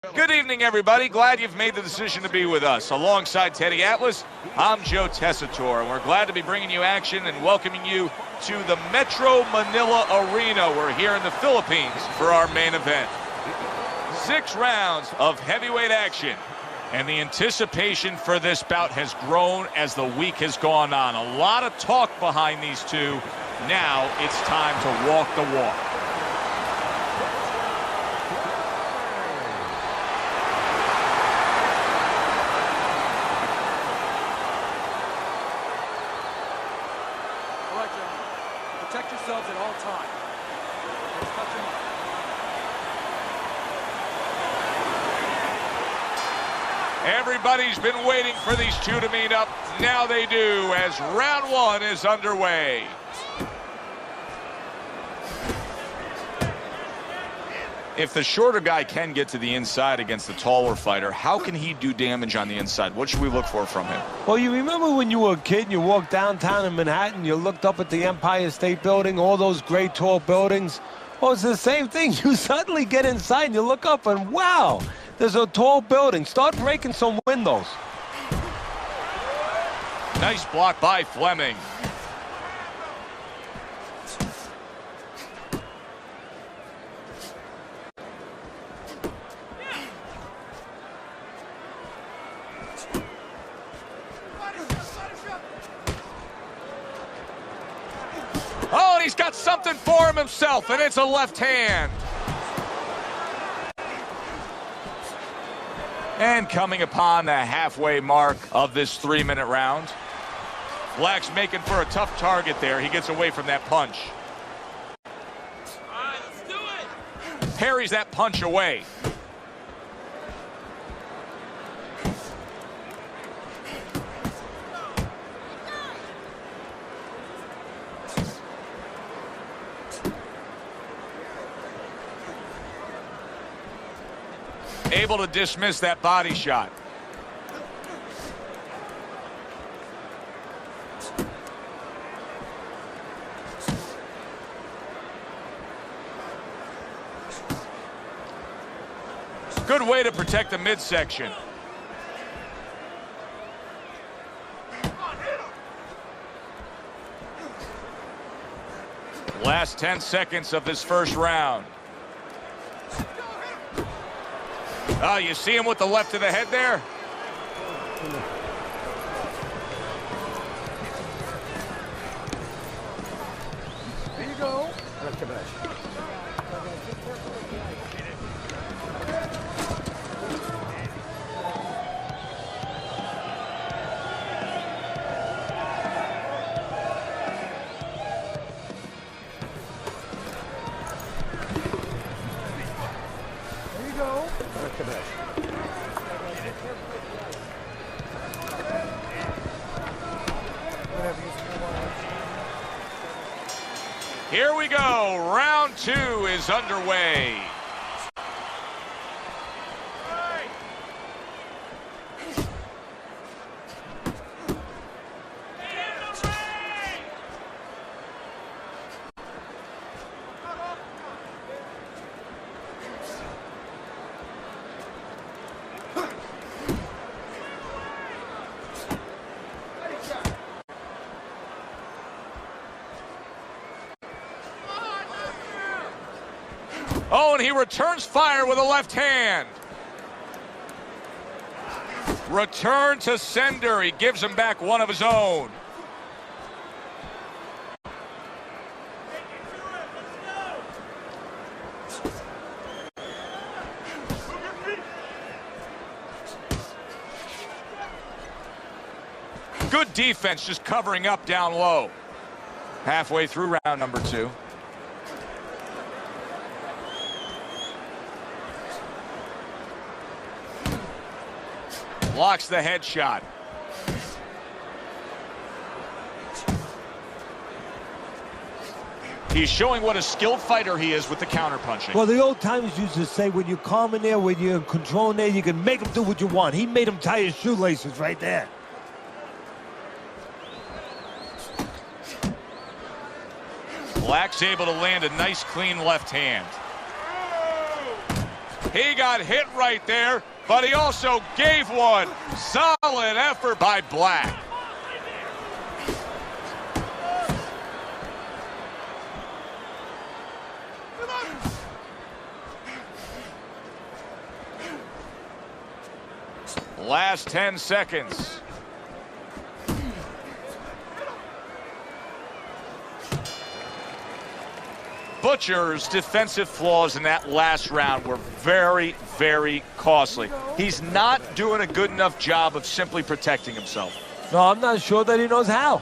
Good evening, everybody. Glad you've made the decision to be with us. Alongside Teddy Atlas, I'm Joe Tessitore, and we're glad to be bringing you action and welcoming you to the Metro Manila Arena. We're here in the Philippines for our main event. 6 rounds of heavyweight action, and the anticipation for this bout has grown as the week has gone on. A lot of talk behind these two. Now it's time to walk the walk. Protect yourselves at all times. Everybody's been waiting for these two to meet up. Now they do, as round 1 is underway. If the shorter guy can get to the inside against the taller fighter, how can he do damage on the inside? What should we look for from him? Well, you remember when you were a kid and you walked downtown in Manhattan, you looked up at the Empire State Building, all those great tall buildings? Well, it's the same thing. You suddenly get inside and you look up and wow, there's a tall building. Start breaking some windows. Nice block by Fleming. Oh, and he's got something for him himself, and it's a left hand. And coming upon the halfway mark of this 3-minute round, Black's making for a tough target there. He gets away from that punch. All right, let's do it. Parries that punch away. Able to dismiss that body shot. Good way to protect the midsection. Last 10 seconds of this first round. Oh, you see him with the left to the head there? There you go. Here we go. Round 2 is underway. Oh, and he returns fire with a left hand. Return to sender. He gives him back one of his own. Good defense, just covering up down low. Halfway through round number 2. Blocks the headshot. He's showing what a skilled fighter he is with the counterpunching. Well, the old timers used to say when you're calm in there, when you're in control in there, you can make him do what you want. He made him tie his shoelaces right there. Black's able to land a nice, clean left hand. He got hit right there, but he also gave one. Solid effort by Black. Last 10 seconds. Butcher's defensive flaws in that last round were very, very costly. He's not doing a good enough job of simply protecting himself. No, I'm not sure that he knows how.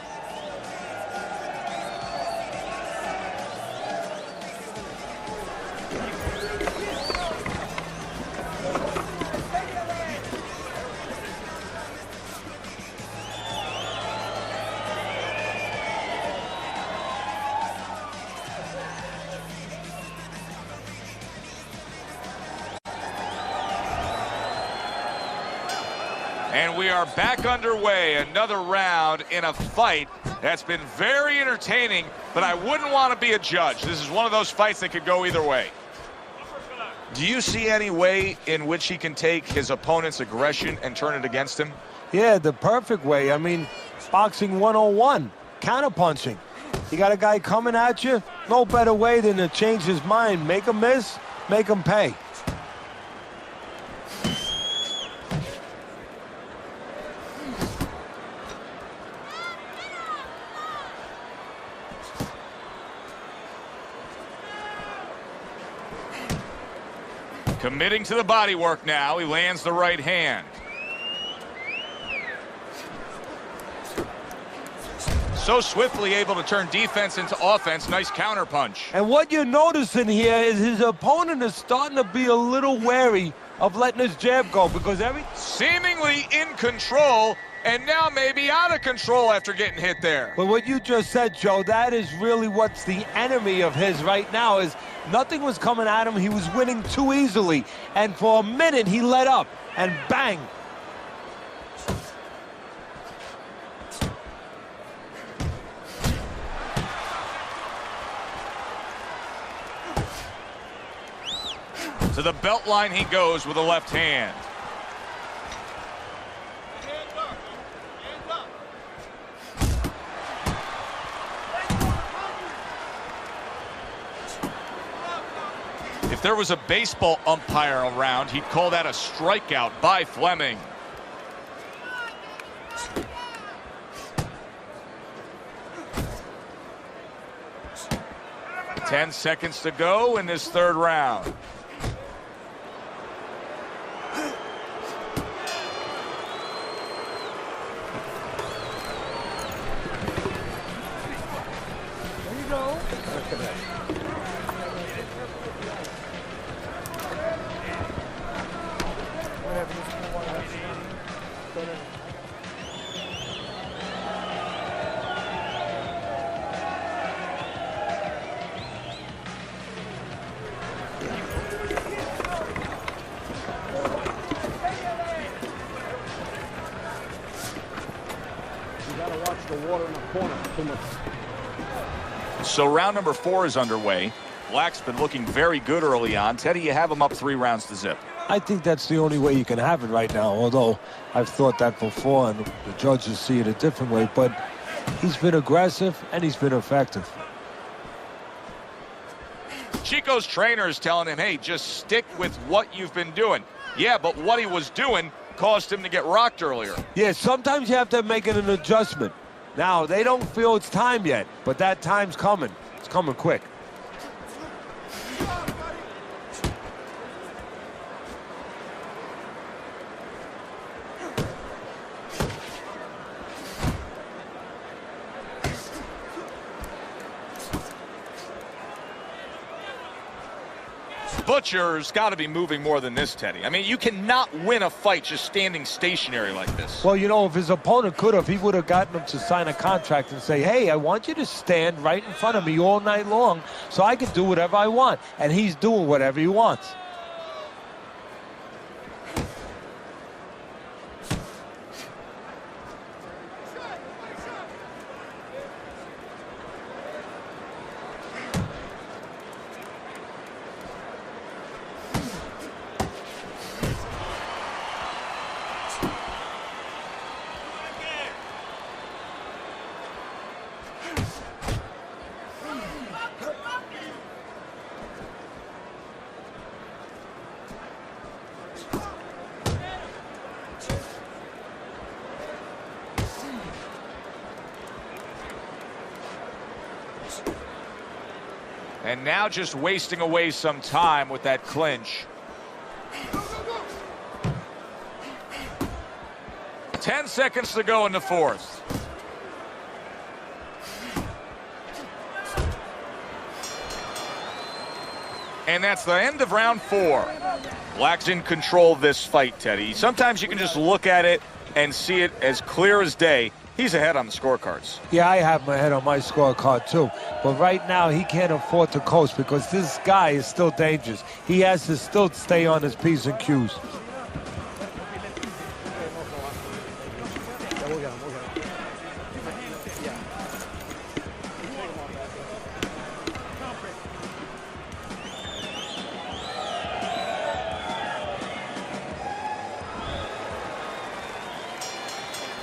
And we are back underway. Another round in a fight that's been very entertaining, but I wouldn't want to be a judge. This is one of those fights that could go either way. Do you see any way in which he can take his opponent's aggression and turn it against him? Yeah, the perfect way. I mean, boxing 101, counterpunching. You got a guy coming at you, no better way than to change his mind. Make him miss, make him pay. Committing to the body work now. He lands the right hand. So swiftly able to turn defense into offense. Nice counter punch. And what you're noticing here is his opponent is starting to be a little wary of letting his jab go because seemingly in control and now maybe out of control after getting hit there. But what you just said, Joe, that is really what's the enemy of his right now is nothing was coming at him. He was winning too easily. And for a minute, he let up and bang. To the belt line he goes with a left hand. If there was a baseball umpire around, he'd call that a strikeout by Fleming. Ten seconds to go in this third round. There you go. So round number 4 is underway. Black's been looking very good early on. Teddy, you have him up 3 rounds to zip. I think that's the only way you can have it right now, although I've thought that before and the judges see it a different way. But he's been aggressive and he's been effective. Chico's trainer is telling him, hey, just stick with what you've been doing. Yeah, but what he was doing caused him to get rocked earlier. Yeah, sometimes you have to make an adjustment. Now, they don't feel it's time yet, but that time's coming. It's coming quick. Butcher's got to be moving more than this, Teddy. I mean, you cannot win a fight just standing stationary like this. Well, you know, if his opponent could have, he would have gotten him to sign a contract and say, hey, I want you to stand right in front of me all night long so I can do whatever I want. And he's doing whatever he wants. And now just wasting away some time with that clinch. 10 seconds to go in the fourth. And that's the end of round 4. Black's in control of this fight, Teddy. Sometimes you can just look at it and see it as clear as day. He's ahead on the scorecards. Yeah, I have my head on my scorecard too. But right now, he can't afford to coast because this guy is still dangerous. He has to still stay on his P's and Q's.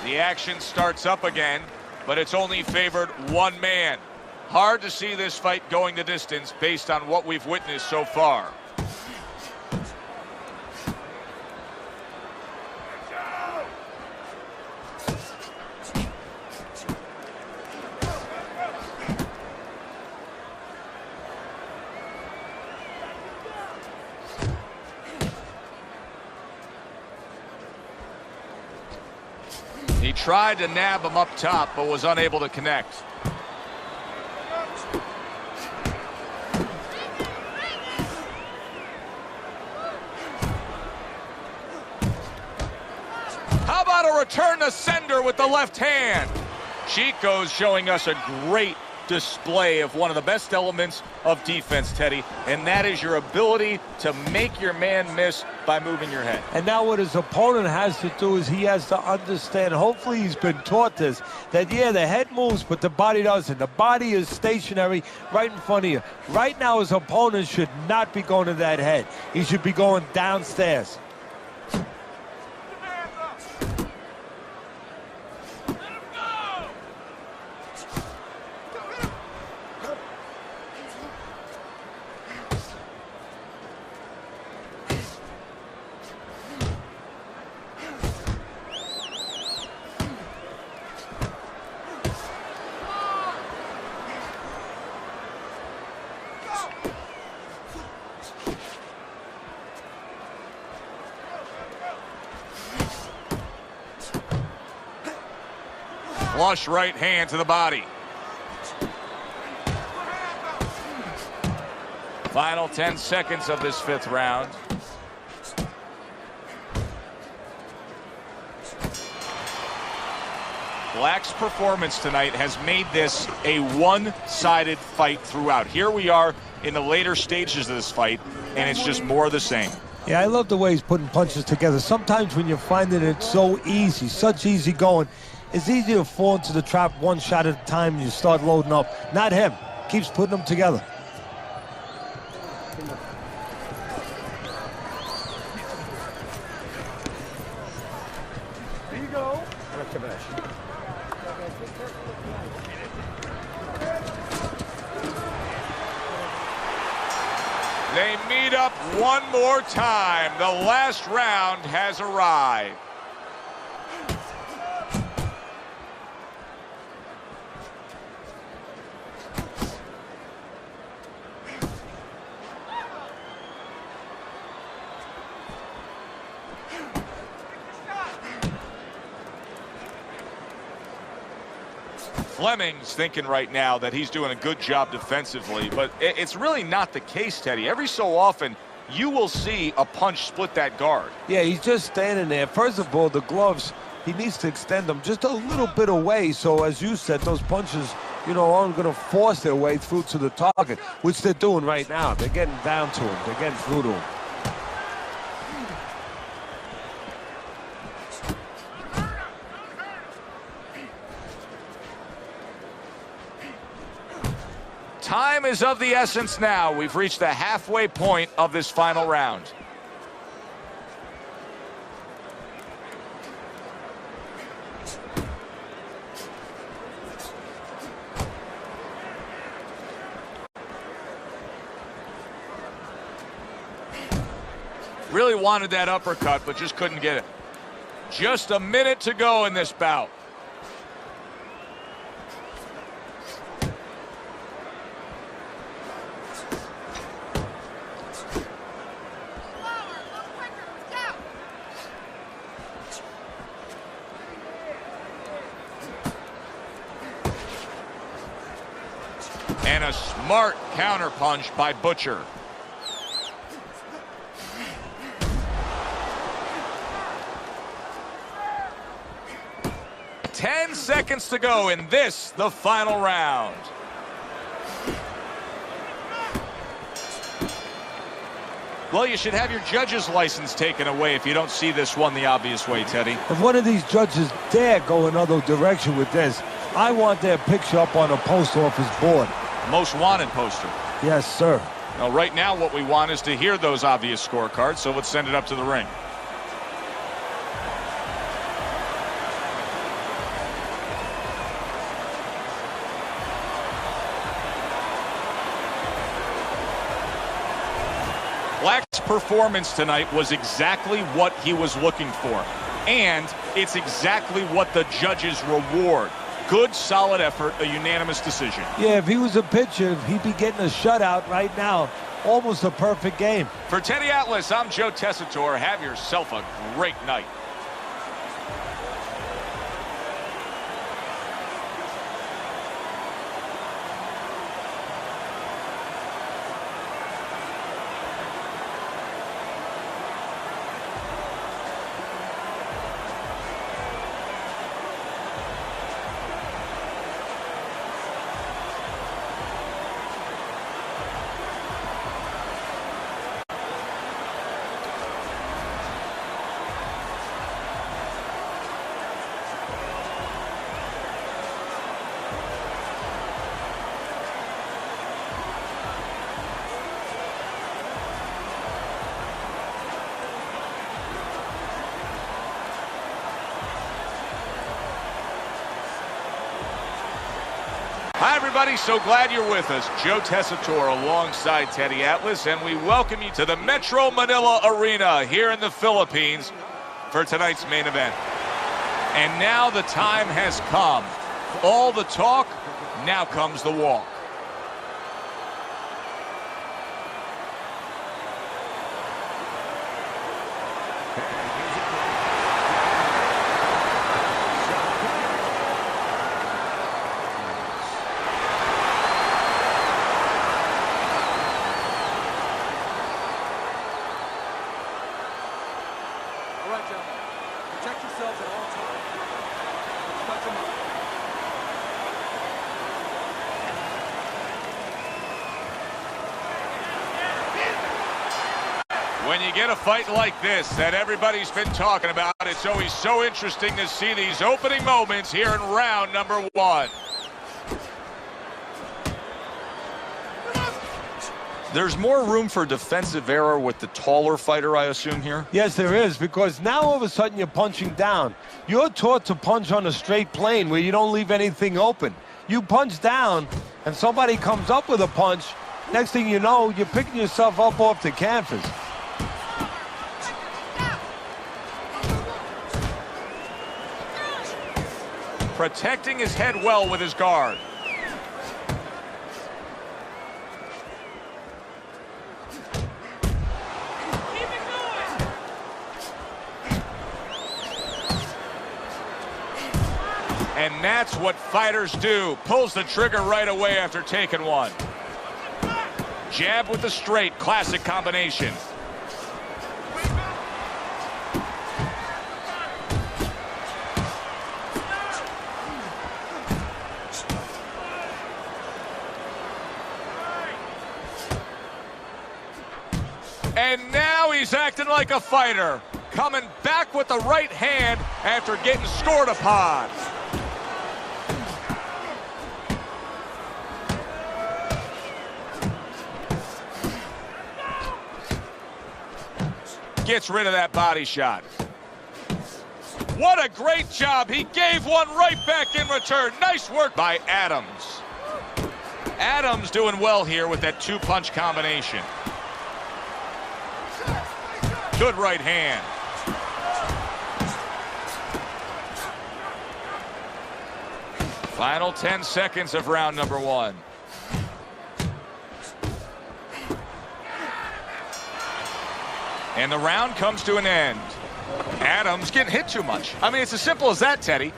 The action starts up again, but it's only favored one man. Hard to see this fight going the distance based on what we've witnessed so far. He tried to nab him up top, but was unable to connect. How about a return to sender with the left hand? Chico's showing us a great display of one of the best elements of defense, Teddy, and that is your ability to make your man miss by moving your head. And now what his opponent has to do is he has to understand, hopefully he's been taught this, that yeah, the head moves, but the body doesn't. The body is stationary right in front of you. Right now his opponent should not be going to that head. He should be going downstairs. Flush right hand to the body. Final 10 seconds of this 5th round. Black's performance tonight has made this a one-sided fight throughout. Here we are in the later stages of this fight, and it's just more of the same. Yeah, I love the way he's putting punches together. Sometimes when you're finding it so easy, such easy going, it's easy to fall into the trap one shot at a time and you start loading up. Not him. Keeps putting them together. Here you go. They meet up one more time. The last round has arrived. Fleming's thinking right now that he's doing a good job defensively, but it's really not the case, Teddy. Every so often, you will see a punch split that guard. Yeah, he's just standing there. First of all, the gloves, he needs to extend them just a little bit away. So, as you said, those punches, you know, aren't going to force their way through to the target, which they're doing right now. They're getting down to him. They're getting through to him. Time is of the essence now. We've reached the halfway point of this final round. Really wanted that uppercut, but just couldn't get it. Just a minute to go in this bout. And a smart counterpunch by Butcher. Ten seconds to go in this, the final round. Well, you should have your judge's license taken away if you don't see this one the obvious way, Teddy. If one of these judges dare go another direction with this, I want their picture up on a post office board. Most wanted poster. Yes, sir. Now, right now, what we want is to hear those obvious scorecards, so let's send it up to the ring. Black's performance tonight was exactly what he was looking for. And it's exactly what the judges reward. Good, solid effort, a unanimous decision. Yeah, if he was a pitcher, he'd be getting a shutout right now. Almost a perfect game. For Teddy Atlas, I'm Joe Tessitore. Have yourself a great night. Hi, everybody. So glad you're with us. Joe Tessitore alongside Teddy Atlas, and we welcome you to the Metro Manila Arena here in the Philippines for tonight's main event. And now the time has come. All the talk, now comes the walk. All right, gentlemen. Protect yourselves at all times. Touch them up. When you get a fight like this that everybody's been talking about, it's always so interesting to see these opening moments here in round number one. There's more room for defensive error with the taller fighter, I assume, here? Yes, there is, because now all of a sudden you're punching down. You're taught to punch on a straight plane where you don't leave anything open. You punch down, and somebody comes up with a punch. Next thing you know, you're picking yourself up off the canvas. Protecting his head well with his guard. And that's what fighters do. Pulls the trigger right away after taking one. Jab with the straight, classic combination. And now he's acting like a fighter. Coming back with the right hand after getting scored upon. Gets rid of that body shot. What a great job. He gave one right back in return. Nice work by Adams. Adams doing well here with that two-punch combination. Good right hand. Final 10 seconds of round number one. And the round comes to an end. Adams getting hit too much. I mean, it's as simple as that, Teddy.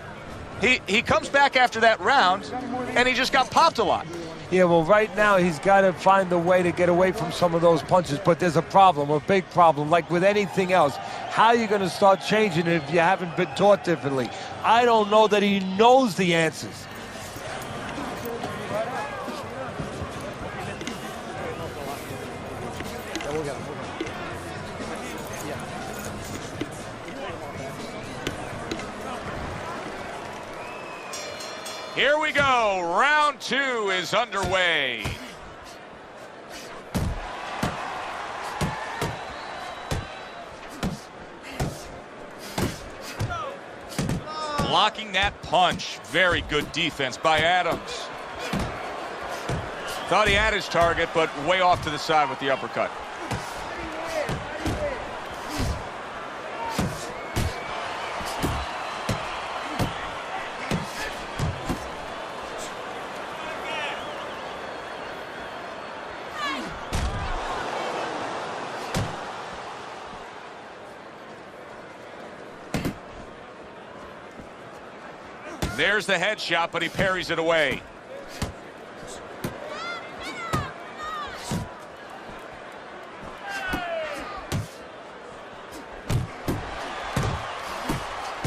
He comes back after that round, and he just got popped a lot. Yeah, well, right now he's got to find a way to get away from some of those punches, but there's a problem, a big problem. Like with anything else, how are you going to start changing it if you haven't been taught differently? I don't know that he knows the answers. Here we go. Round 2 is underway. Blocking that punch. Very good defense by Adams. Thought he had his target, but way off to the side with the uppercut. There's the headshot, but he parries it away.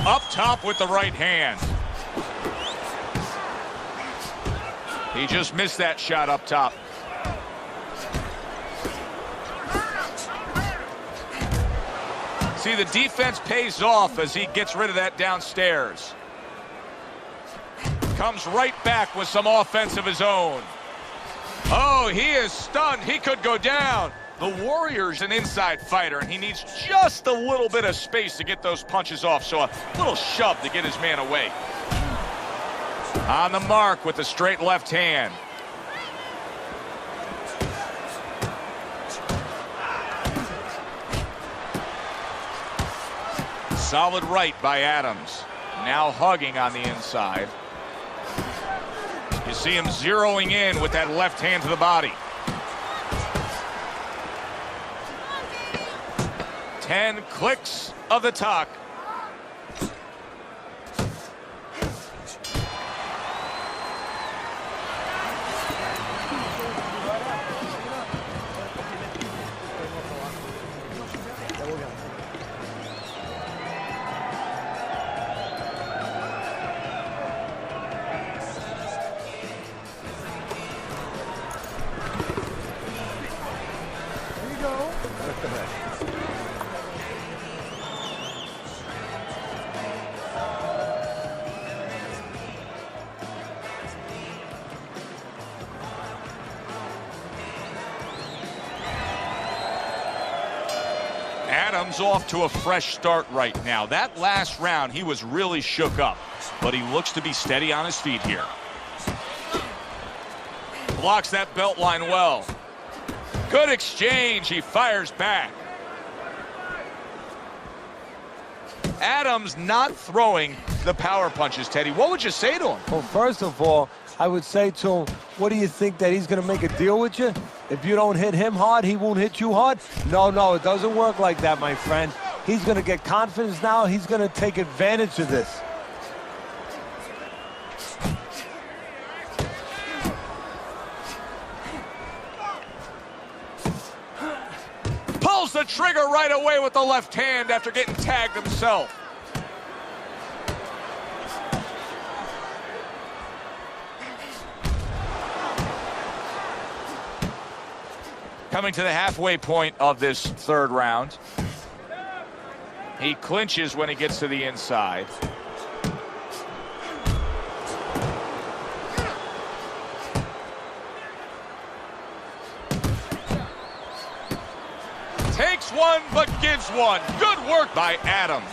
Up top with the right hand. He just missed that shot up top. See, the defense pays off as he gets rid of that downstairs. Comes right back with some offense of his own. Oh, he is stunned. He could go down. The Warrior's an inside fighter, and he needs just a little bit of space to get those punches off, so a little shove to get his man away. On the mark with the straight left hand. Solid right by Adams. Now hugging on the inside. You see him zeroing in with that left hand to the body. 10 clicks of the tuck. Adams off to a fresh start right now. That last round, he was really shook up, but he looks to be steady on his feet here. Blocks that belt line well. Good exchange. He fires back. Adams not throwing the power punches, Teddy. What would you say to him? Well, first of all, I would say to him, what do you think, that he's going to make a deal with you? If you don't hit him hard, he won't hit you hard? No, it doesn't work like that, my friend. He's going to get confidence now. He's going to take advantage of this. Pulls the trigger right away with the left hand after getting tagged himself. Coming to the halfway point of this third round. He clinches when he gets to the inside. Takes one, but gives one. Good work by Adams.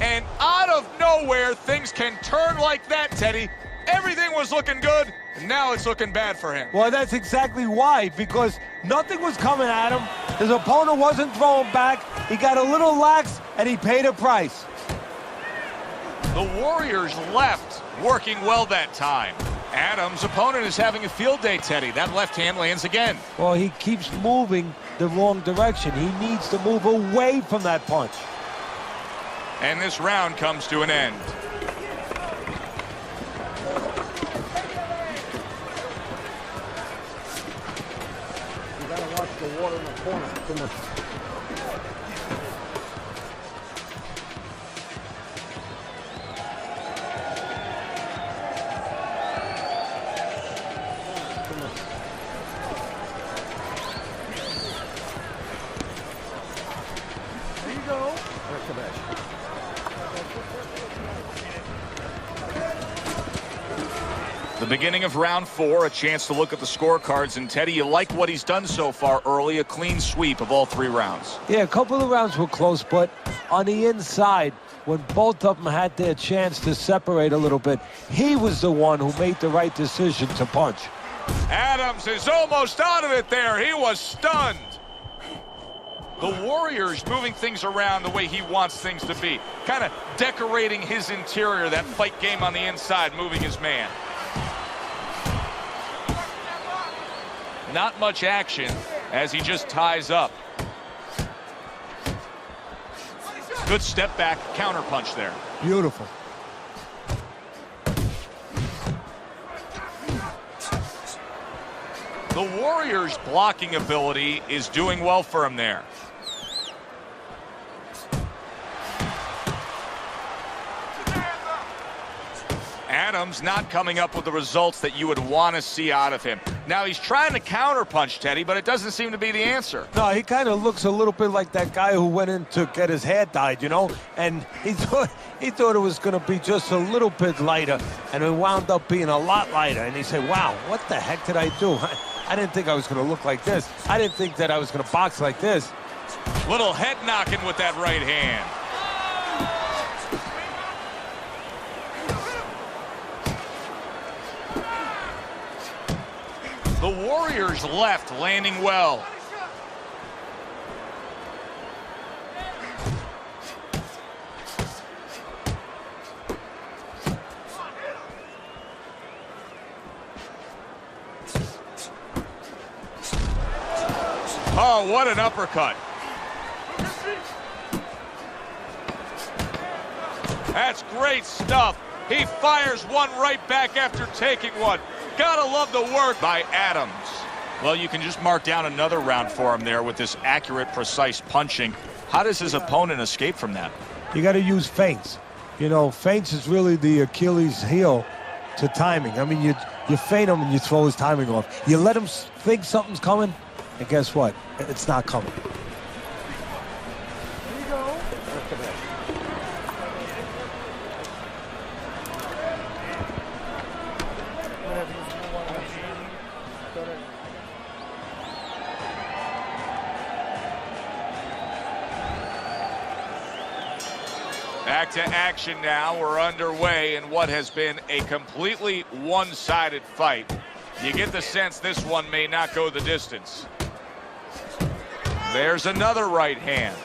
And out of nowhere, things can turn like that, Teddy. Everything was looking good, and now it's looking bad for him. Well, that's exactly why, because nothing was coming at him. His opponent wasn't throwing back. He got a little lax, and he paid a price. The Warriors left working well that time. Adams' opponent is having a field day, Teddy. That left hand lands again. Well, he keeps moving the wrong direction. He needs to move away from that punch. And this round comes to an end. You gotta watch the water in the corner. Too much. There you go. That's the best. The beginning of round 4, a chance to look at the scorecards. And Teddy, you like what he's done so far early, a clean sweep of all 3 rounds. Yeah, a couple of rounds were close, but on the inside, when both of them had their chance to separate a little bit, he was the one who made the right decision to punch. Adams is almost out of it there. He was stunned. The Warrior's moving things around the way he wants things to be. Kind of decorating his interior, that fight game on the inside, moving his man. Not much action as he just ties up. Good step back counter punch there. Beautiful. The Warriors' blocking ability is doing well for him there. Adams not coming up with the results that you would want to see out of him. Now he's trying to counterpunch, Teddy, but it doesn't seem to be the answer. No, he kind of looks a little bit like that guy who went in to get his hair dyed, you know, and he thought it was going to be just a little bit lighter, and it wound up being a lot lighter. And he said, wow, what the heck did I do? I didn't think I was going to look like this. I didn't think that I was going to box like this. Little head knocking with that right hand. The Warriors left landing well. Oh, what an uppercut. That's great stuff. He fires one right back after taking one. Gotta love the work by Adams. Well, you can just mark down another round for him there with this accurate, precise punching. How does his opponent escape from that? You got to use feints. You know, feints is really the Achilles heel to timing. I mean, you feint him and you throw his timing off. You let him think something's coming, and guess what? It's not coming. There you go. That's the best. Back to action now. We're underway in what has been a completely one-sided fight. You get the sense this one may not go the distance. There's another right hand.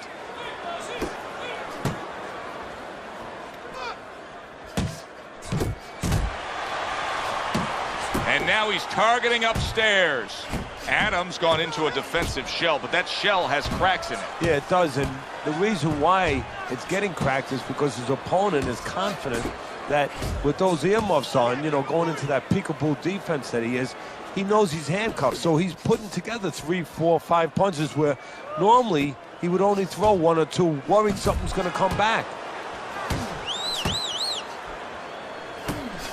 And now he's targeting upstairs. Adams gone into a defensive shell, but that shell has cracks in it. Yeah, it does, and the reason why it's getting cracked is because his opponent is confident that with those earmuffs on, you know, going into that peekaboo defense that he is, he knows he's handcuffed. So he's putting together 3, 4, 5 punches where normally he would only throw 1 or 2, worried something's going to come back.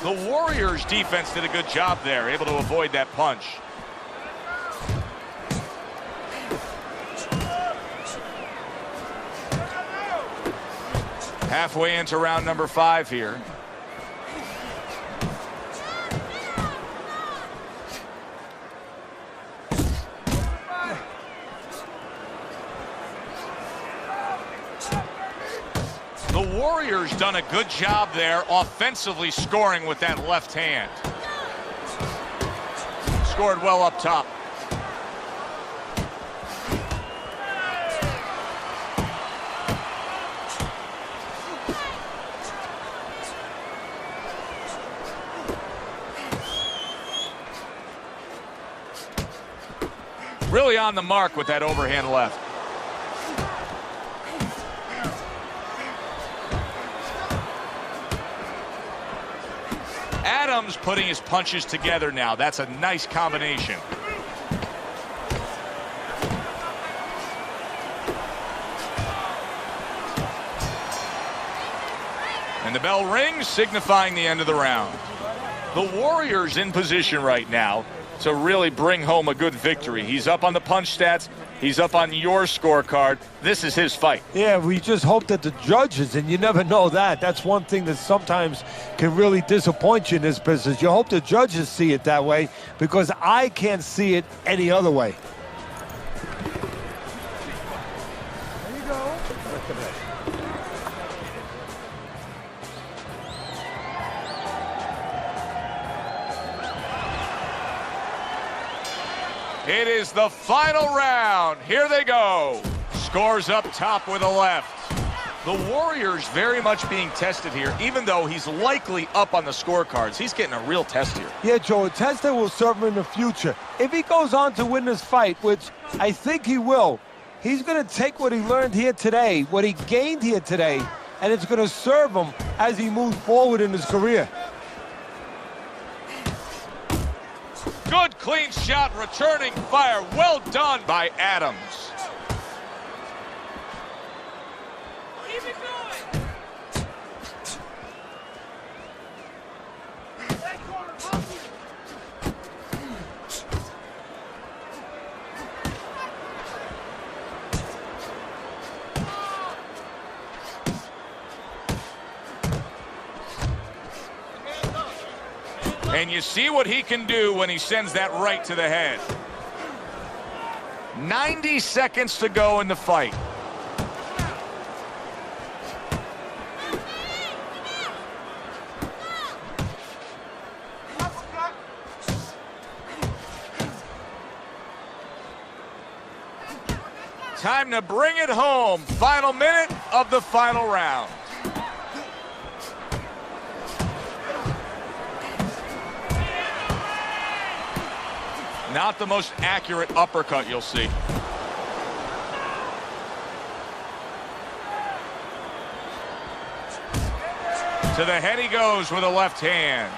The Warriors' defense did a good job there, able to avoid that punch. Halfway into round number 5 here. The Warriors done a good job there offensively scoring with that left hand. Scored well up top. really on the mark with that overhand left. Adams putting his punches together now. That's a nice combination. And the bell rings, signifying the end of the round. The Warriors in position right now to really bring home a good victory. He's up on the punch stats. He's up on your scorecard. This is his fight. Yeah, we just hope that the judges, and you never know that. That's one thing that sometimes can really disappoint you in this business. You hope the judges see it that way, because I can't see it any other way. There you go. It is the final round. Here they go. Scores up top with a left. The Warriors very much being tested here, even though he's likely up on the scorecards. He's getting a real test here. Yeah, Joe, a test that will serve him in the future. If he goes on to win this fight, which I think he will, he's going to take what he learned here today, what he gained here today, and it's going to serve him as he moves forward in his career. Good clean shot, returning fire. Well done by Adams. Keep it going. And you see what he can do when he sends that right to the head. 90 seconds to go in the fight. Time to bring it home. Final minute of the final round. Not the most accurate uppercut you'll see. To the head he goes with a left hand.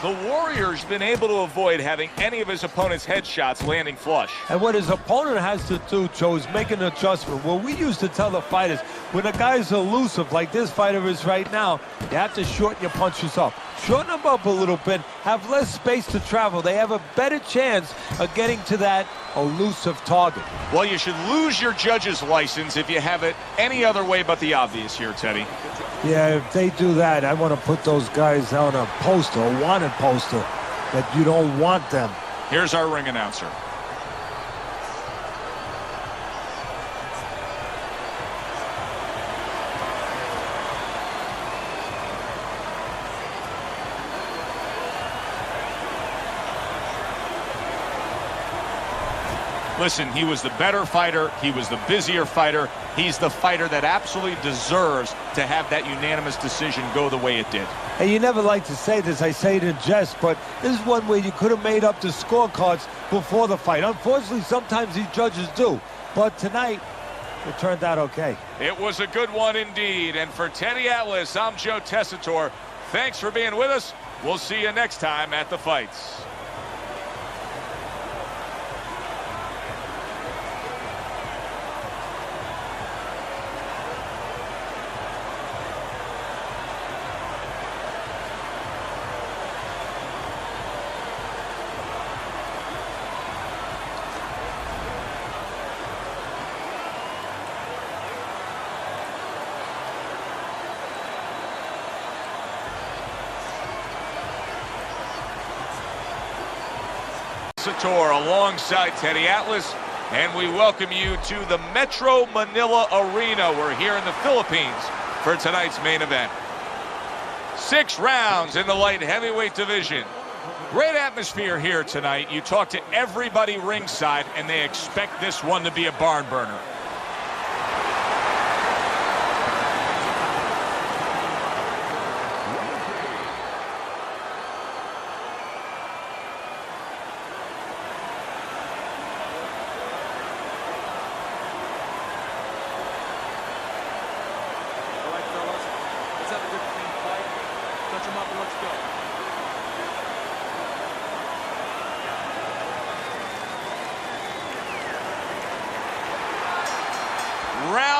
The Warrior's been able to avoid having any of his opponent's headshots landing flush. And what his opponent has to do, Joe, is make an adjustment. Well, we used to tell the fighters, when a guy's elusive like this fighter is right now, you have to shorten your punches up. Shorten them up a little bit, have less space to travel. They have a better chance of getting to that elusive target. Well, you should lose your judge's license if you have it any other way but the obvious here, Teddy. Yeah, if they do that, I want to put those guys on a poster, a wanted poster, that you don't want them. Here's our ring announcer. Listen, he was the better fighter. He was the busier fighter. He's the fighter that absolutely deserves to have that unanimous decision go the way it did. And you never like to say this, I say it in jest, but this is one where you could have made up the scorecards before the fight. Unfortunately, sometimes these judges do. But tonight, it turned out okay. It was a good one indeed. And for Teddy Atlas, I'm Joe Tessitore. Thanks for being with us. We'll see you next time at the fights. Alongside Teddy Atlas, and we welcome you to the Metro Manila Arena. We're here in the Philippines for tonight's main event. 6 rounds in the light heavyweight division. Great atmosphere here tonight. You talk to everybody ringside, and they expect this one to be a barn burner.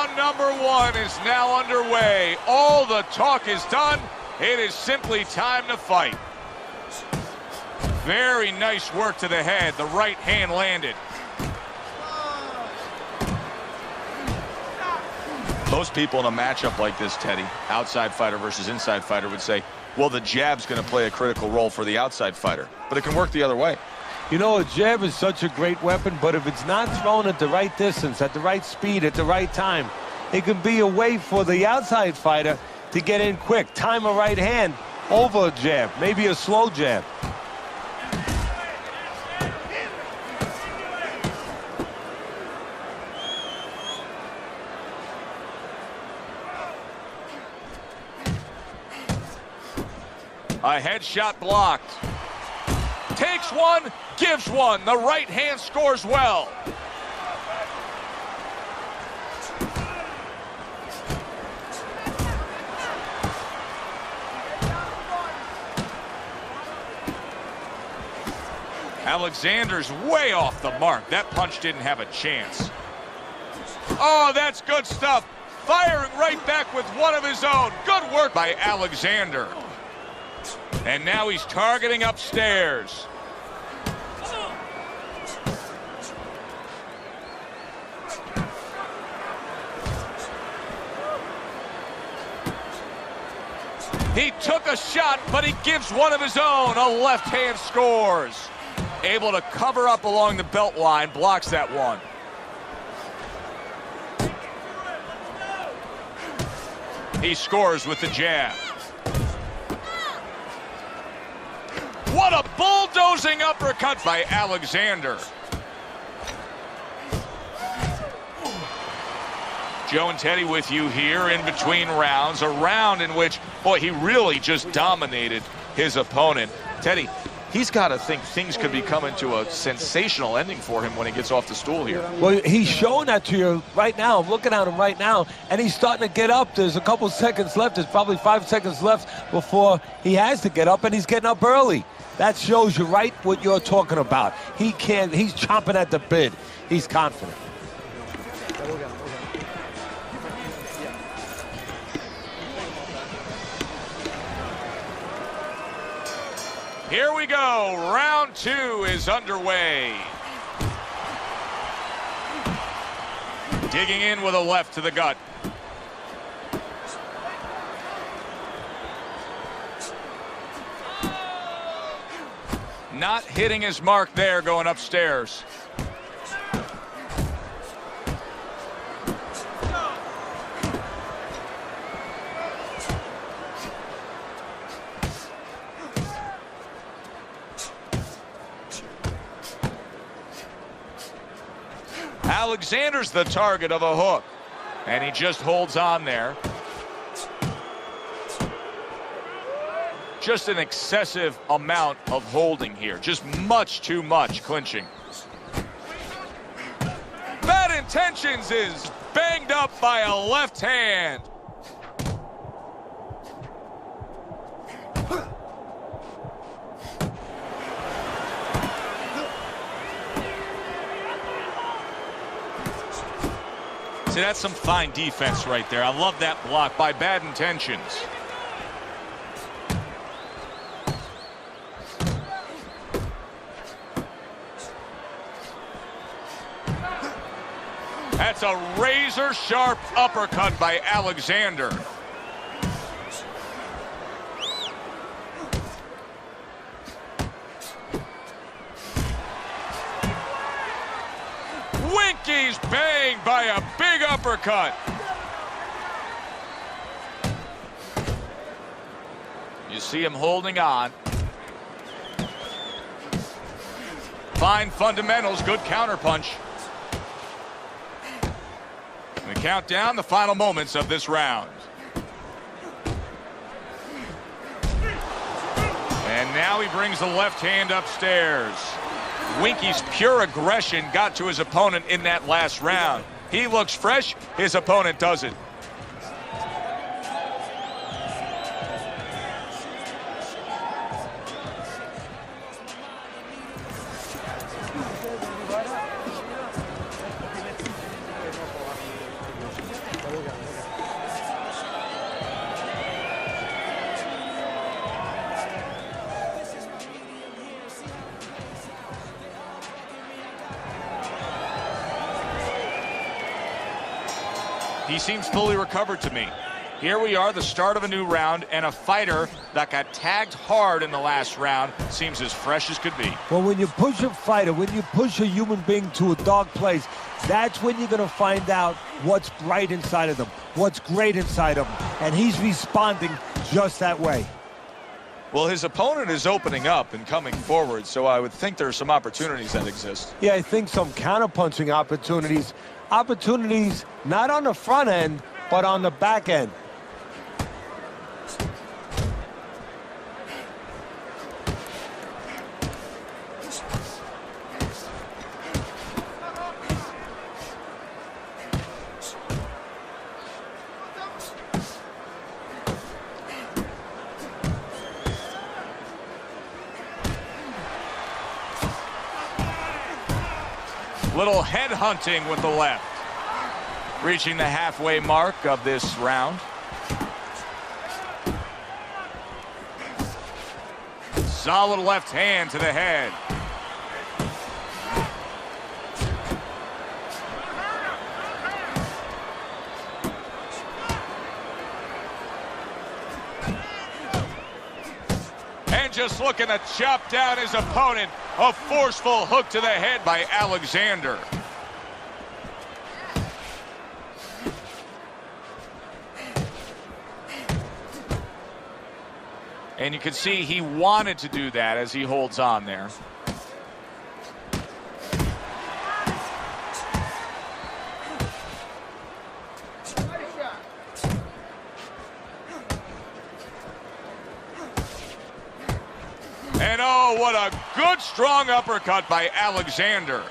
Round number one is now underway. All the talk is done. It is simply time to fight. Very nice work to the head. The right hand landed. Most people in a matchup like this, Teddy, outside fighter versus inside fighter, would say, well, the jab's going to play a critical role for the outside fighter. But it can work the other way. You know, a jab is such a great weapon, but if it's not thrown at the right distance, at the right speed, at the right time, it can be a way for the outside fighter to get in quick. Time a right hand over a jab, maybe a slow jab. A headshot blocked. Takes one, gives one. The right hand scores well. Alexander's way off the mark. That punch didn't have a chance. Oh, that's good stuff. Firing right back with one of his own. Good work by Alexander. And now he's targeting upstairs. He took a shot, but he gives one of his own. A left hand scores. Able to cover up along the belt line, blocks that one. He scores with the jab. What a bulldozing uppercut by Alexander. Joe and Teddy with you here in between rounds. A round in which, boy, he really just dominated his opponent. Teddy, he's got to think things could be coming to a sensational ending for him when he gets off the stool here. Well, he's showing that to you right now. I'm looking at him right now, and he's starting to get up. There's a couple seconds left. There's probably 5 seconds left before he has to get up, and he's getting up early. That shows you right what you're talking about. He's chomping at the bit. He's confident. Here we go. Round two is underway. Digging in with a left to the gut. Not hitting his mark there, going upstairs. Alexander's the target of a hook, and he just holds on there. Just an excessive amount of holding here. Just much too much clinching. Bad Intentions is banged up by a left hand. See, that's some fine defense right there. I love that block by Bad Intentions. That's a razor-sharp uppercut by Alexander. Winky's banged by a big uppercut. You see him holding on. Fine fundamentals, good counterpunch. We count down the final moments of this round. And now he brings the left hand upstairs. Winky's pure aggression got to his opponent in that last round. He looks fresh, his opponent doesn't. He seems fully recovered to me. Here we are, the start of a new round, and a fighter that got tagged hard in the last round seems as fresh as could be. Well, when you push a fighter, when you push a human being to a dark place, that's when you're going to find out what's bright inside of them, what's great inside of them. And he's responding just that way. Well, his opponent is opening up and coming forward, so I would think there are some opportunities that exist. Yeah, I think some counterpunching opportunities. Opportunities not on the front end, but on the back end. Little head hunting with the left. Reaching the halfway mark of this round. Solid left hand to the head. And just looking to chop down his opponent. A forceful hook to the head by Alexander. And you can see he wanted to do that as he holds on there. And oh, what a good strong uppercut by Alexander.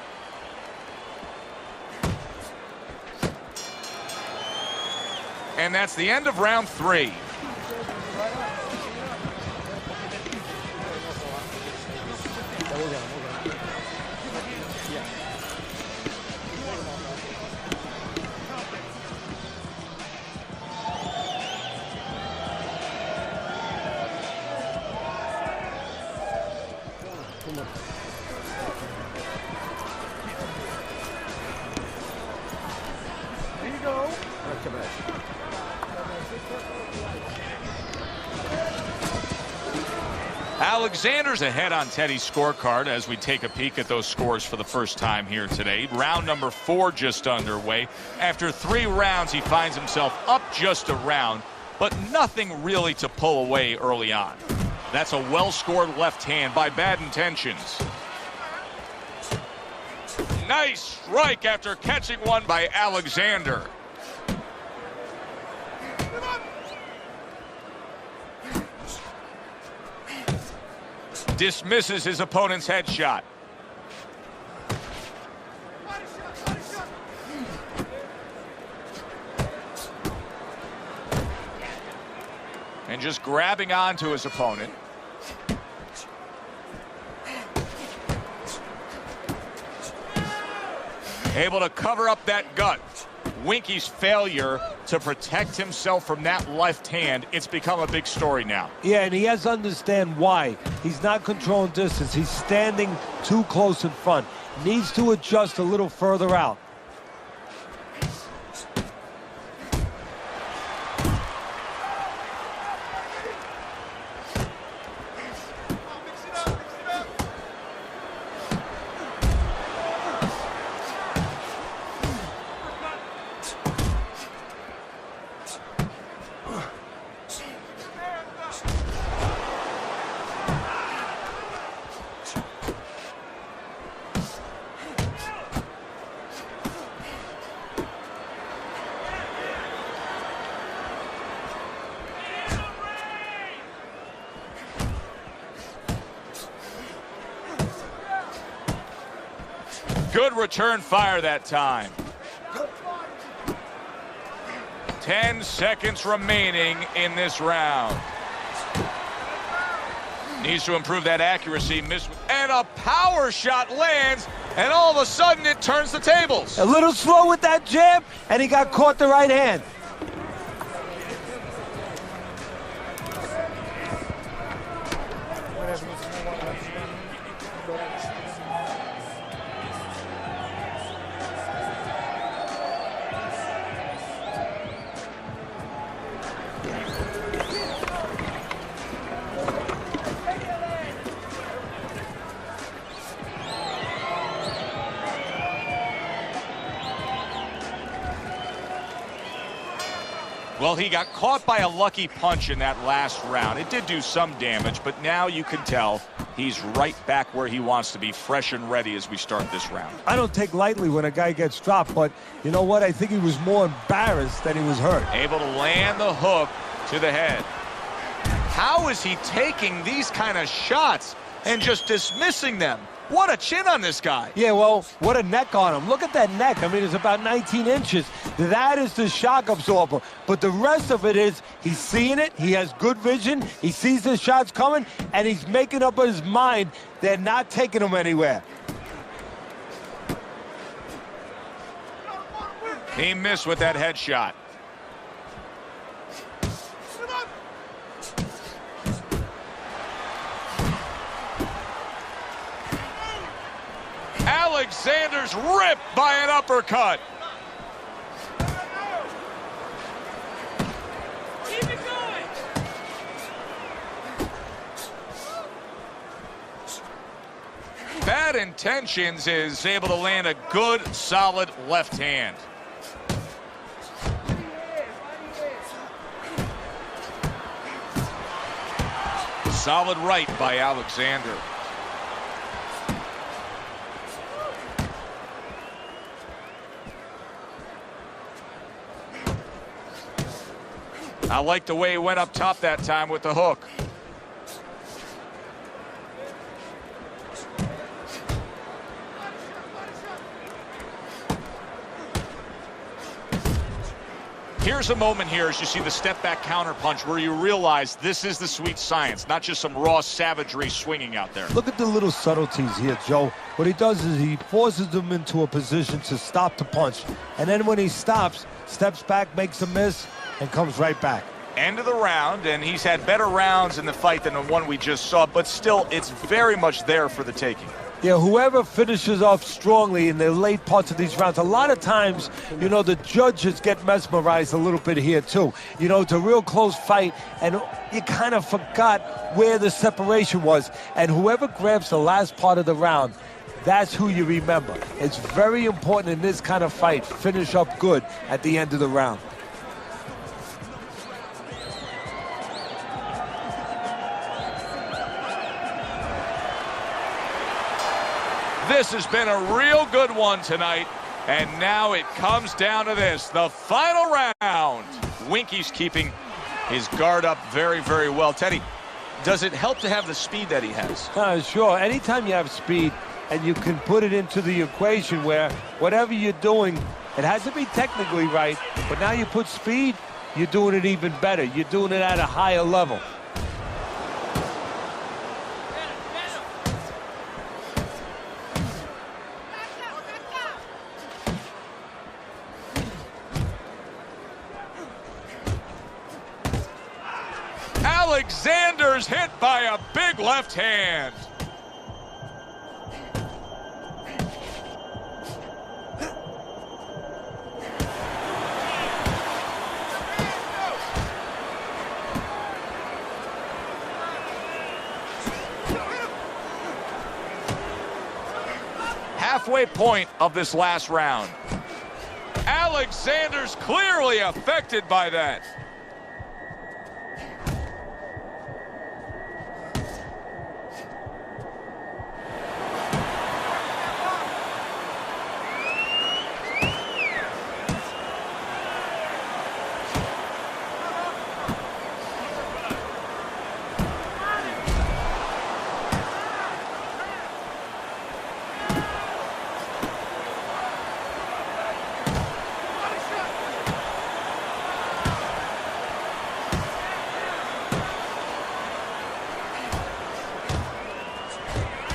And that's the end of round 3. Alexander's ahead on Teddy's scorecard as we take a peek at those scores for the first time here today. Round number 4 just underway. After 3 rounds, he finds himself up just a round, but nothing really to pull away early on. That's a well-scored left hand by Bad Intentions. Nice strike after catching one by Alexander. Dismisses his opponent's headshot. And just grabbing onto his opponent. Able to cover up that gut. Winky's failure to protect himself from that left hand, it's become a big story now. Yeah, and he has to understand why. He's not controlling distance. He's standing too close in front. Needs to adjust a little further out. Good return fire that time. 10 seconds remaining in this round. Needs to improve that accuracy. And a power shot lands, and all of a sudden it turns the tables. A little slow with that jab, and he got caught the right hand. Well, he got caught by a lucky punch in that last round. It did do some damage, but now you can tell he's right back where he wants to be, fresh and ready as we start this round. I don't take lightly when a guy gets dropped, but you know what? I think he was more embarrassed than he was hurt. Able to land the hook to the head. How is he taking these kind of shots and just dismissing them? What a chin on this guy. Yeah, well, what a neck on him. Look at that neck. I mean, it's about 19 inches. That is the shock absorber. But the rest of it is he's seeing it. He has good vision. He sees the shots coming, and he's making up his mind they're not taking him anywhere. He missed with that headshot. Alexander's ripped by an uppercut. Keep it going. Bad Intentions is able to land a good, solid left hand. Solid right by Alexander. I like the way he went up top that time with the hook. Here's a moment here as you see the step back counter punch where you realize this is the sweet science, not just some raw savagery swinging out there. Look at the little subtleties here, Joe. What he does is he forces them into a position to stop the punch. And then when he stops, steps back, makes a miss, and comes right back. End of the round, and he's had better rounds in the fight than the one we just saw, but still, it's very much there for the taking. Yeah, whoever finishes off strongly in the late parts of these rounds, a lot of times, you know, the judges get mesmerized a little bit here, too. You know, it's a real close fight, and you kind of forgot where the separation was. And whoever grabs the last part of the round, that's who you remember. It's very important in this kind of fight. Finish up good at the end of the round. This has been a real good one tonight, and now it comes down to this, the final round. Winky's keeping his guard up very, very well. Teddy, does it help to have the speed that he has? Sure. Anytime you have speed and you can put it into the equation where whatever you're doing, it has to be technically right, but now you put speed, you're doing it even better. You're doing it at a higher level. Alexander's hit by a big left hand. Halfway point of this last round. Alexander's clearly affected by that.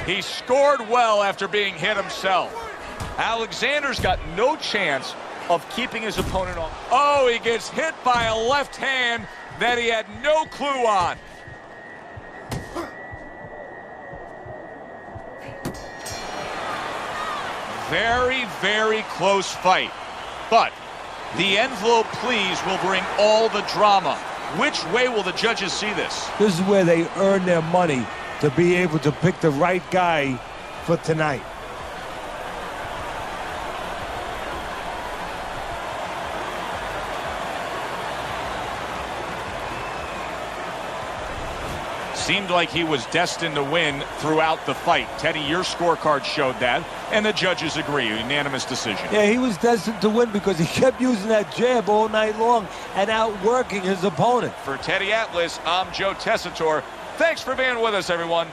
He scored well after being hit himself. Alexander's got no chance of keeping his opponent off. Oh, he gets hit by a left hand that he had no clue on. Very, very close fight. But the envelope, please, will bring all the drama. Which way will the judges see this? This is where they earn their money, to be able to pick the right guy for tonight. seemed like he was destined to win throughout the fight. Teddy, your scorecard showed that, and the judges agree. Unanimous decision. Yeah, he was destined to win because he kept using that jab all night long and outworking his opponent. For Teddy Atlas, I'm Joe Tessitore. Thanks for being with us, everyone.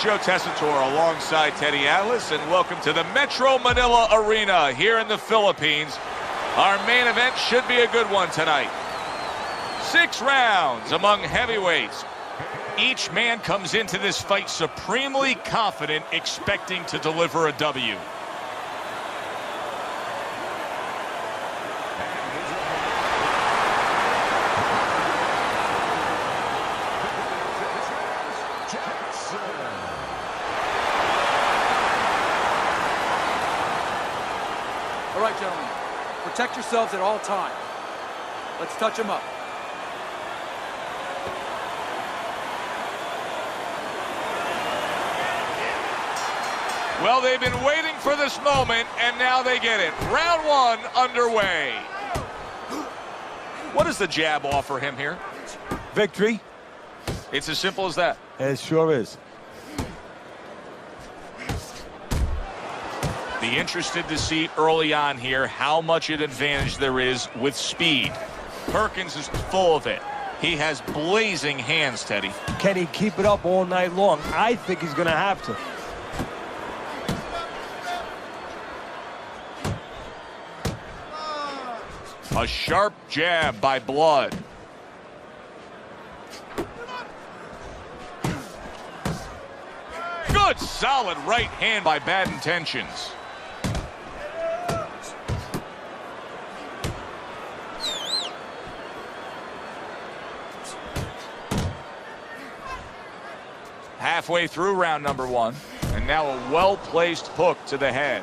Joe Tessitore alongside Teddy Atlas, and welcome to the Metro Manila Arena here in the Philippines. Our main event should be a good one tonight. 6 rounds among heavyweights. Each man comes into this fight supremely confident, expecting to deliver a W. All right, gentlemen, protect yourselves at all times. Let's touch them up. Well, they've been waiting for this moment, and now they get it. Round 1 underway. What does the jab offer him here? Victory. It's as simple as that. It sure is. Be interested to see early on here how much an advantage there is with speed. Perkins is full of it. He has blazing hands, Teddy. Can he keep it up all night long? I think he's going to have to. A sharp jab by Blood. Good solid right hand by Bad Intentions. Halfway through round number 1, and now a well-placed hook to the head.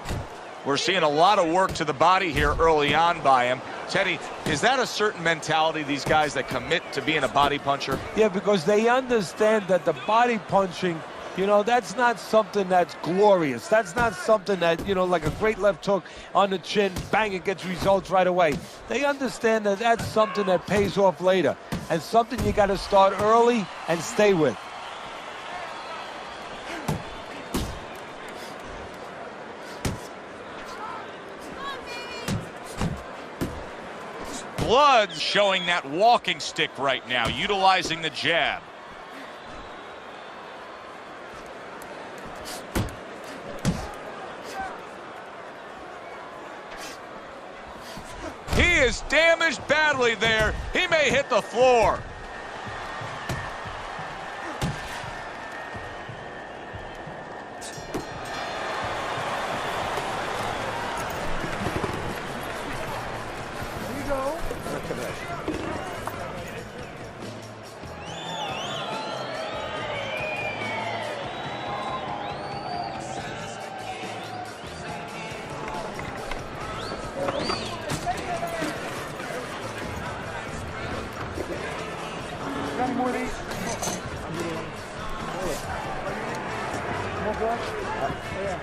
We're seeing a lot of work to the body here early on by him. Teddy, is that a certain mentality, these guys that commit to being a body puncher? Yeah, because they understand that the body punching, you know, that's not something that's glorious. That's not something that, you know, like a great left hook on the chin, bang, it gets results right away. They understand that that's something that pays off later, and something you got to start early and stay with. Blood showing that walking stick right now, utilizing the jab. He is damaged badly there. He may hit the floor. Got any more of these? More gloves? Yeah.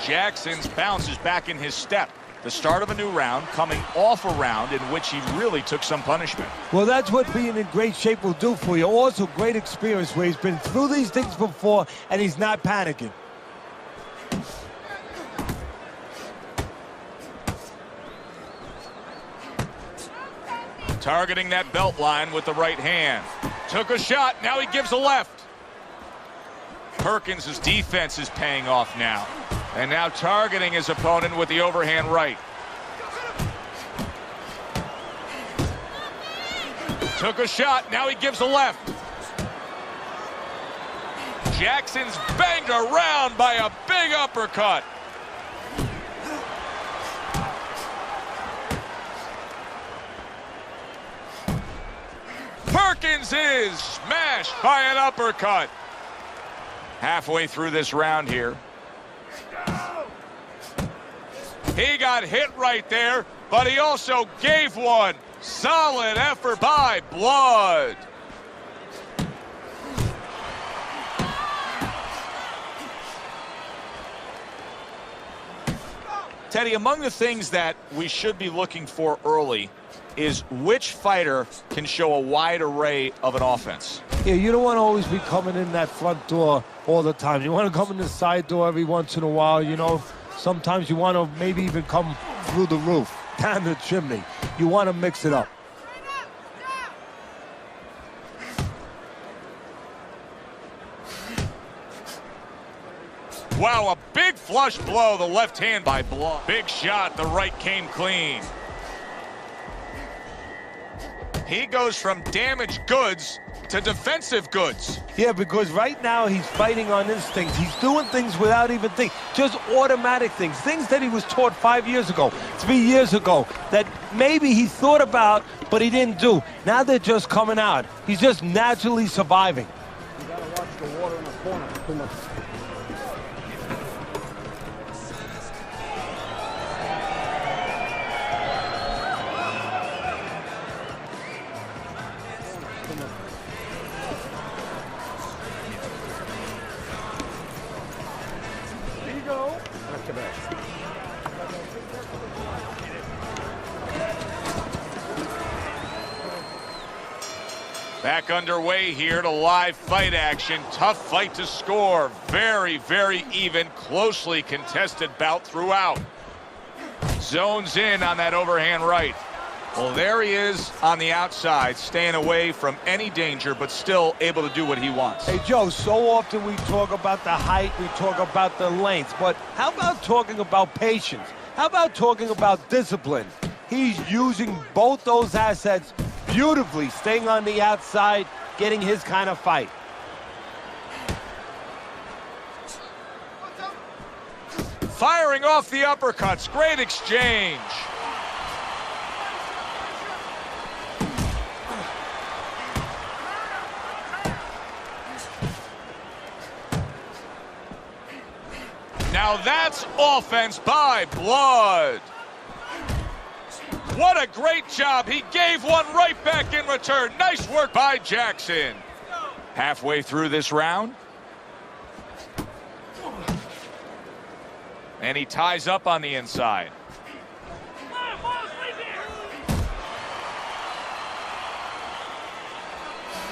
Jackson bounces back in his step. The start of a new round, coming off a round in which he really took some punishment. Well, that's what being in great shape will do for you. Also, great experience where he's been through these things before and he's not panicking. Targeting that belt line with the right hand. Took a shot, now he gives a left. Perkins' defense is paying off now. And now targeting his opponent with the overhand right. Took a shot, now he gives a left. Jackson's banged around by a big uppercut. Perkins is smashed by an uppercut. Halfway through this round here. He got hit right there, but he also gave one. Solid effort by Blood. Teddy, among the things that we should be looking for early is which fighter can show a wide array of an offense. Yeah, you don't want to always be coming in that front door all the time. You want to come in the side door every once in a while. You know, sometimes you want to maybe even come through the roof, down the chimney. You want to mix it up. Wow, a big flush blow, the left hand by Blood. Big shot, the right came clean. He goes from damaged goods to defensive goods. Yeah, because right now he's fighting on instinct. He's doing things without even thinking, just automatic things that he was taught 5 years ago, 3 years ago, that maybe he thought about, but he didn't do. Now they're just coming out. He's just naturally surviving. You gotta watch the water in the corner too much. Back underway here to live fight action. Tough fight to score. Very, very even, closely contested bout throughout. Zones in on that overhand right. Well, there he is on the outside, staying away from any danger, but still able to do what he wants. Hey, Joe, so often we talk about the height, we talk about the length, but how about talking about patience? How about talking about discipline? He's using both those assets beautifully, staying on the outside, getting his kind of fight. Firing off the uppercuts. Great exchange. Now that's offense by Blood. What a great job. He gave one right back in return. Nice work by Jackson. Halfway through this round. And he ties up on the inside.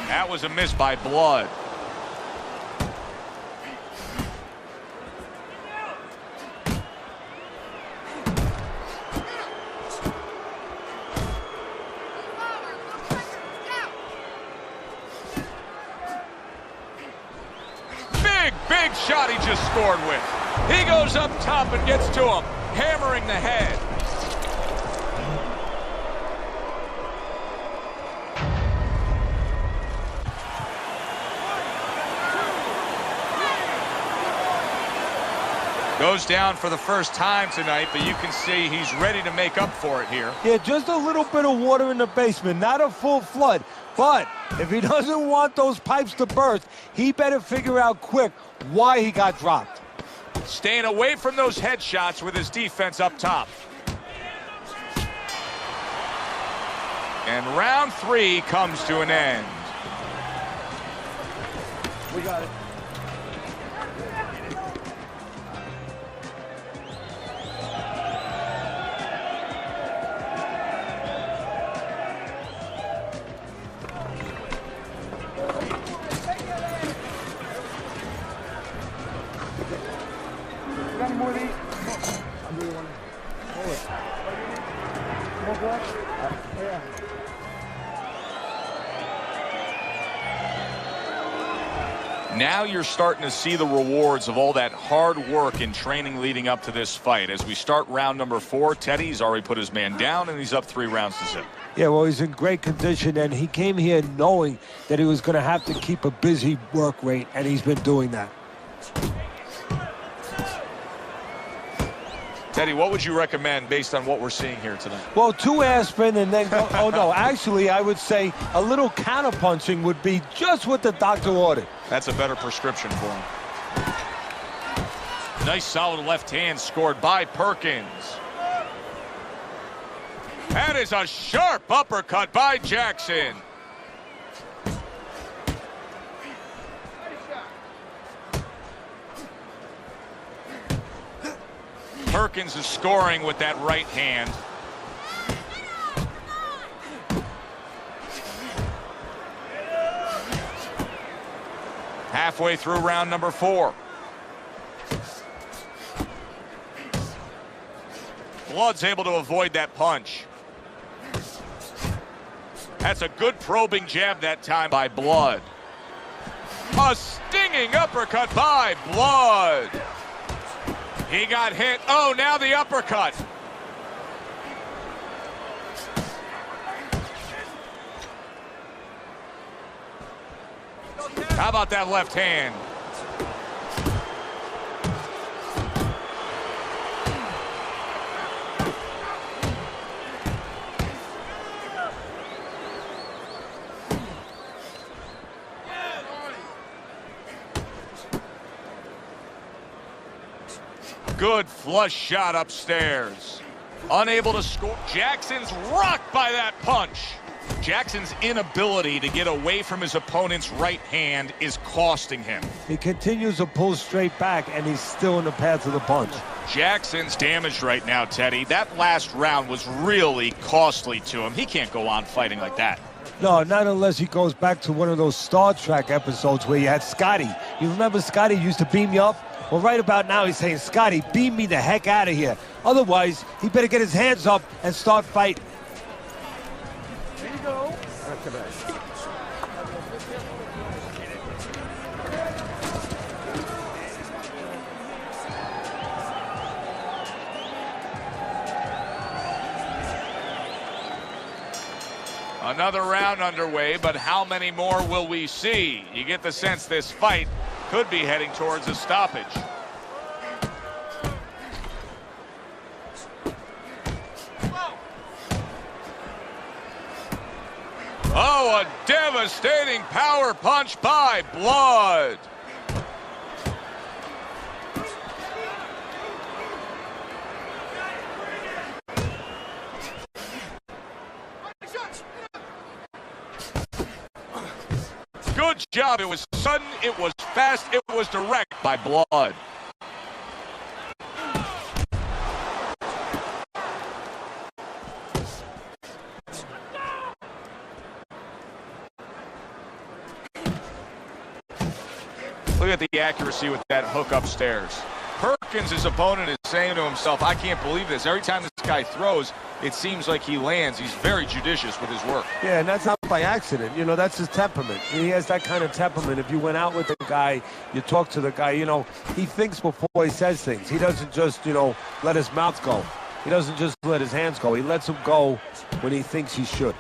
That was a miss by Blood. Big shot he just scored with. He goes up top and gets to him, hammering the head. Goes down for the first time tonight, but you can see he's ready to make up for it here. Yeah, just a little bit of water in the basement, not a full flood. But if he doesn't want those pipes to burst, he better figure out quick why he got dropped. Staying away from those headshots with his defense up top. And round 3 comes to an end. We got it. Got any more of these? I'll do one. Hold it. More gloves? Yeah. Now you're starting to see the rewards of all that hard work in training leading up to this fight. As we start round number 4, Teddy's already put his man down, and he's up 3 rounds to 0. Yeah, well, he's in great condition, and he came here knowing that he was going to have to keep a busy work rate, and he's been doing that. Teddy, what would you recommend based on what we're seeing here tonight? Well, 2 aspirin and then go, oh no, actually I would say a little counterpunching would be just what the doctor ordered. That's a better prescription for him. Nice solid left hand scored by Perkins. That is a sharp uppercut by Jackson. Perkins is scoring with that right hand. Halfway through round number 4. Blood's able to avoid that punch. That's a good probing jab that time by Blood. A stinging uppercut by Blood. He got hit. Oh, now the uppercut. How about that left hand? Good flush shot upstairs. Unable to score. Jackson's rocked by that punch. Jackson's inability to get away from his opponent's right hand is costing him. He continues to pull straight back, and he's still in the path of the punch. Jackson's damaged right now, Teddy. That last round was really costly to him. He can't go on fighting like that. No, not unless he goes back to one of those Star Trek episodes where you had Scotty. You remember Scotty used to beam you up? Well, right about now he's saying, Scotty, beam me the heck out of here. Otherwise, he better get his hands up and start fighting. There you go. Another round underway, but how many more will we see? You get the sense this fight could be heading towards a stoppage. Oh, a devastating power punch by Blood. Good job. It was sudden, it was fast, it was direct by Blood. Look at the accuracy with that hook upstairs. Perkins, his opponent, is saying to himself, I can't believe this. Every time this guy throws, it seems like he lands. He's very judicious with his work. Yeah, and that's not by accident. You know, that's his temperament. He has that kind of temperament. If you went out with the guy, you talk to the guy, you know, he thinks before he says things. He doesn't just, you know, let his mouth go. He doesn't just let his hands go. He lets them go when he thinks he should.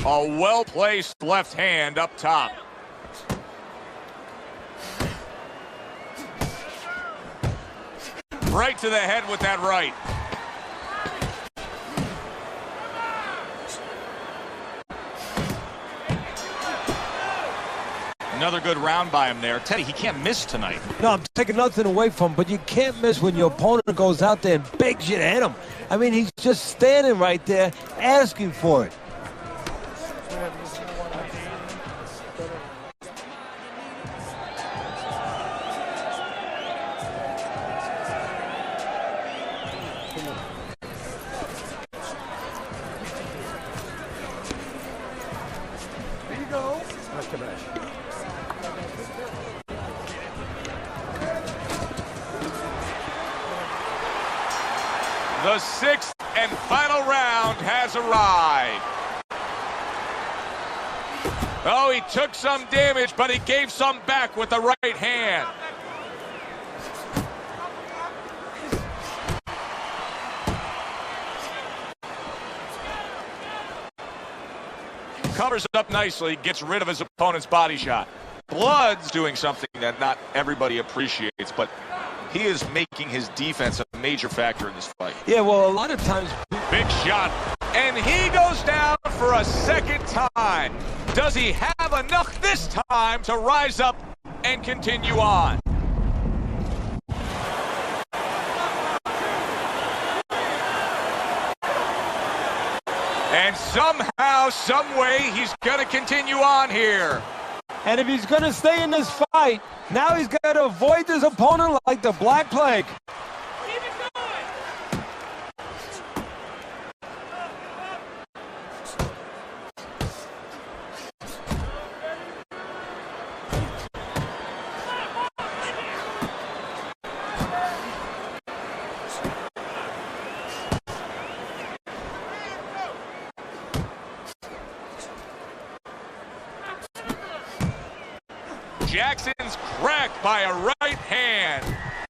A well-placed left hand up top. Right to the head with that right. Another good round by him there. Teddy, he can't miss tonight. No, I'm taking nothing away from him, but you can't miss when your opponent goes out there and begs you to hit him. I mean, he's just standing right there asking for it. The sixth and final round has arrived. Oh, he took some damage, but he gave some back with the right hand. Covers up nicely, gets rid of his opponent's body shot. Blood's doing something that not everybody appreciates, but he is making his defense a major factor in this fight. Yeah, well, a lot of times... Big shot, and he goes down for a second time. Does he have enough this time to rise up and continue on? And somehow, some way, he's going to continue on here. And if he's going to stay in this fight, now he's got to avoid his opponent like the Black Plague. Keep it going. Jackson's cracked by a right hand,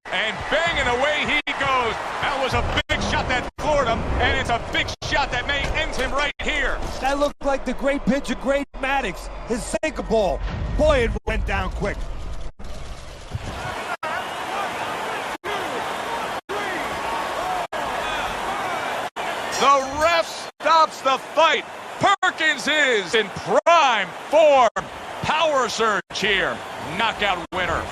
and banging away he goes. That was a big shot that floored him, and it's a big shot that may end him right here. That looked like the great pitcher, Great Maddox, his sinker ball. Boy, it went down quick. The ref stops the fight. Perkins is in prime form. Power surge here. Knockout winner.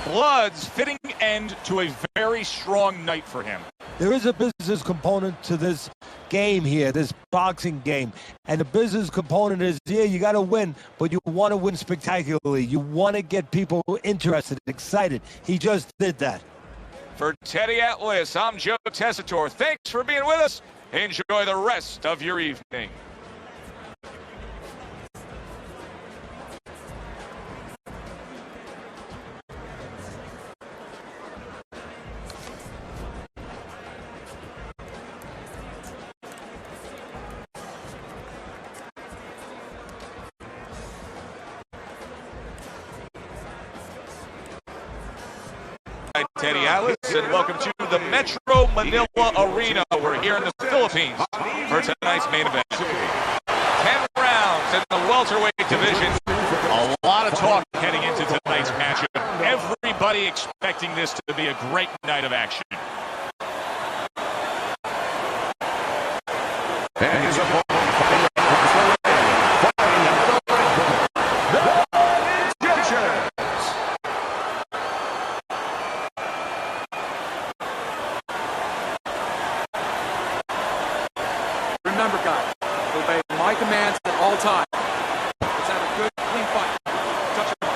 Blood's fitting end to a very strong night for him. There is a business component to this game here, this boxing game. And the business component is, yeah, you got to win, but you want to win spectacularly. You want to get people interested, excited. He just did that. For Teddy Atlas, I'm Joe Tessitore. Thanks for being with us. Enjoy the rest of your evening. Teddy Atlas, and welcome to the Metro Manila Arena. We're here in the Philippines for tonight's main event. 10 rounds in the welterweight division. A lot of talk heading into tonight's matchup. Everybody expecting this to be a great night of action. And his opponent Remember, guys, obey my commands at all times. Let's have a good, clean fight. Touch him.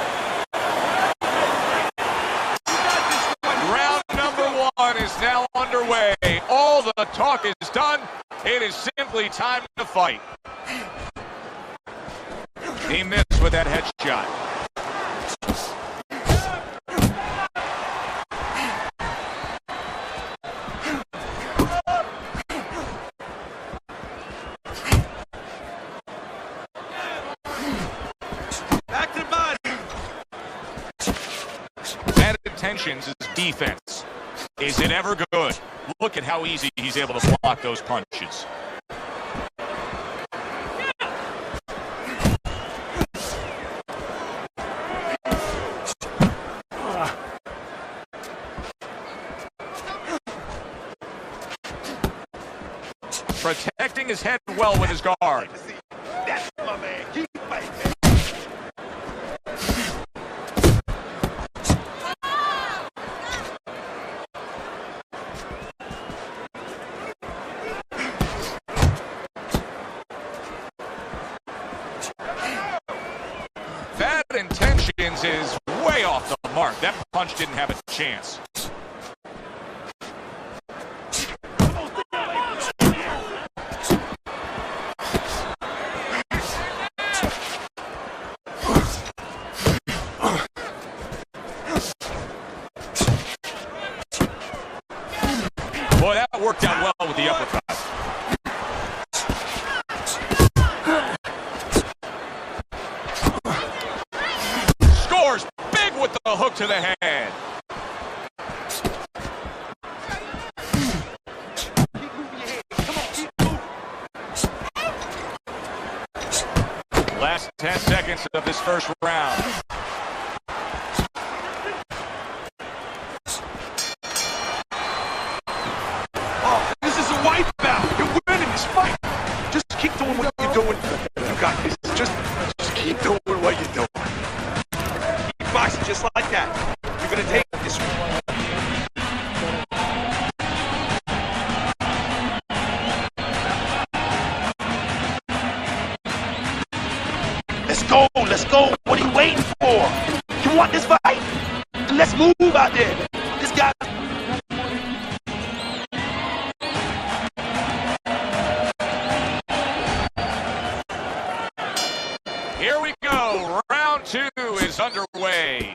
Round number 1 is now underway. All the talk is done. It is simply time to fight. He missed with that headshot. Intentions is defense. Is it ever good? Look at how easy he's able to block those punches. Protecting his head well with his guard. That's my man. Keep fighting. Bad intentions is way off the mark. That punch didn't have a chance. Boy, that worked out well with the uppercut. Scores big with the hook to the head. Last 10 seconds of this first round. Oh, this is a wipeout. You're winning this fight. Just keep doing what you're doing. You got this. Just keep doing what you're doing. Keep boxing just like that. You're gonna take this one. Let's go, let's go. What are you waiting for? You want this fight? Let's move out there. This guy. Here we go. Round 2 is underway.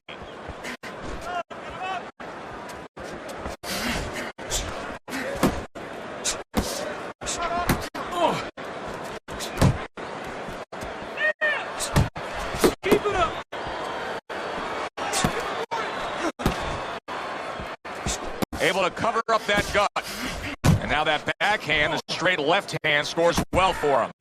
Able to cover up that gut. And now that backhand, the straight left hand, scores well for him.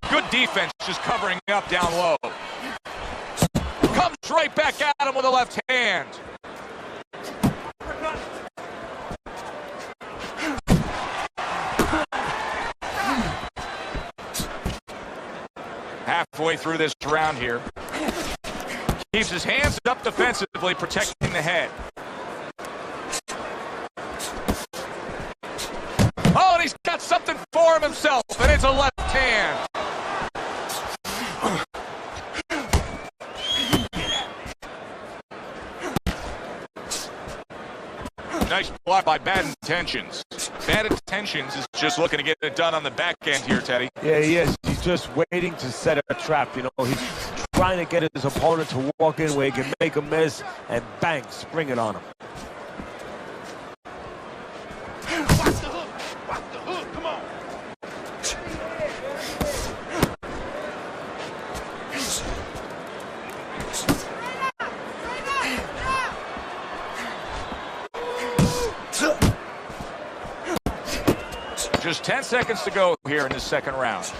Good defense, just covering up down low. Comes right back at him with a left hand. Halfway through this round here. Keeps his hands up defensively, protecting the head. Oh, and he's got something for him himself, and it's a left hand. Nice block by Bad Intentions. Bad Intentions is just looking to get it done on the back end here, Teddy. Yeah, he is. He's just waiting to set a trap. You know, he's trying to get his opponent to walk in where he can make a miss and bang, spring it on him. Watch the hook. Watch the hook. Come on. Just 10 seconds to go here in the second round.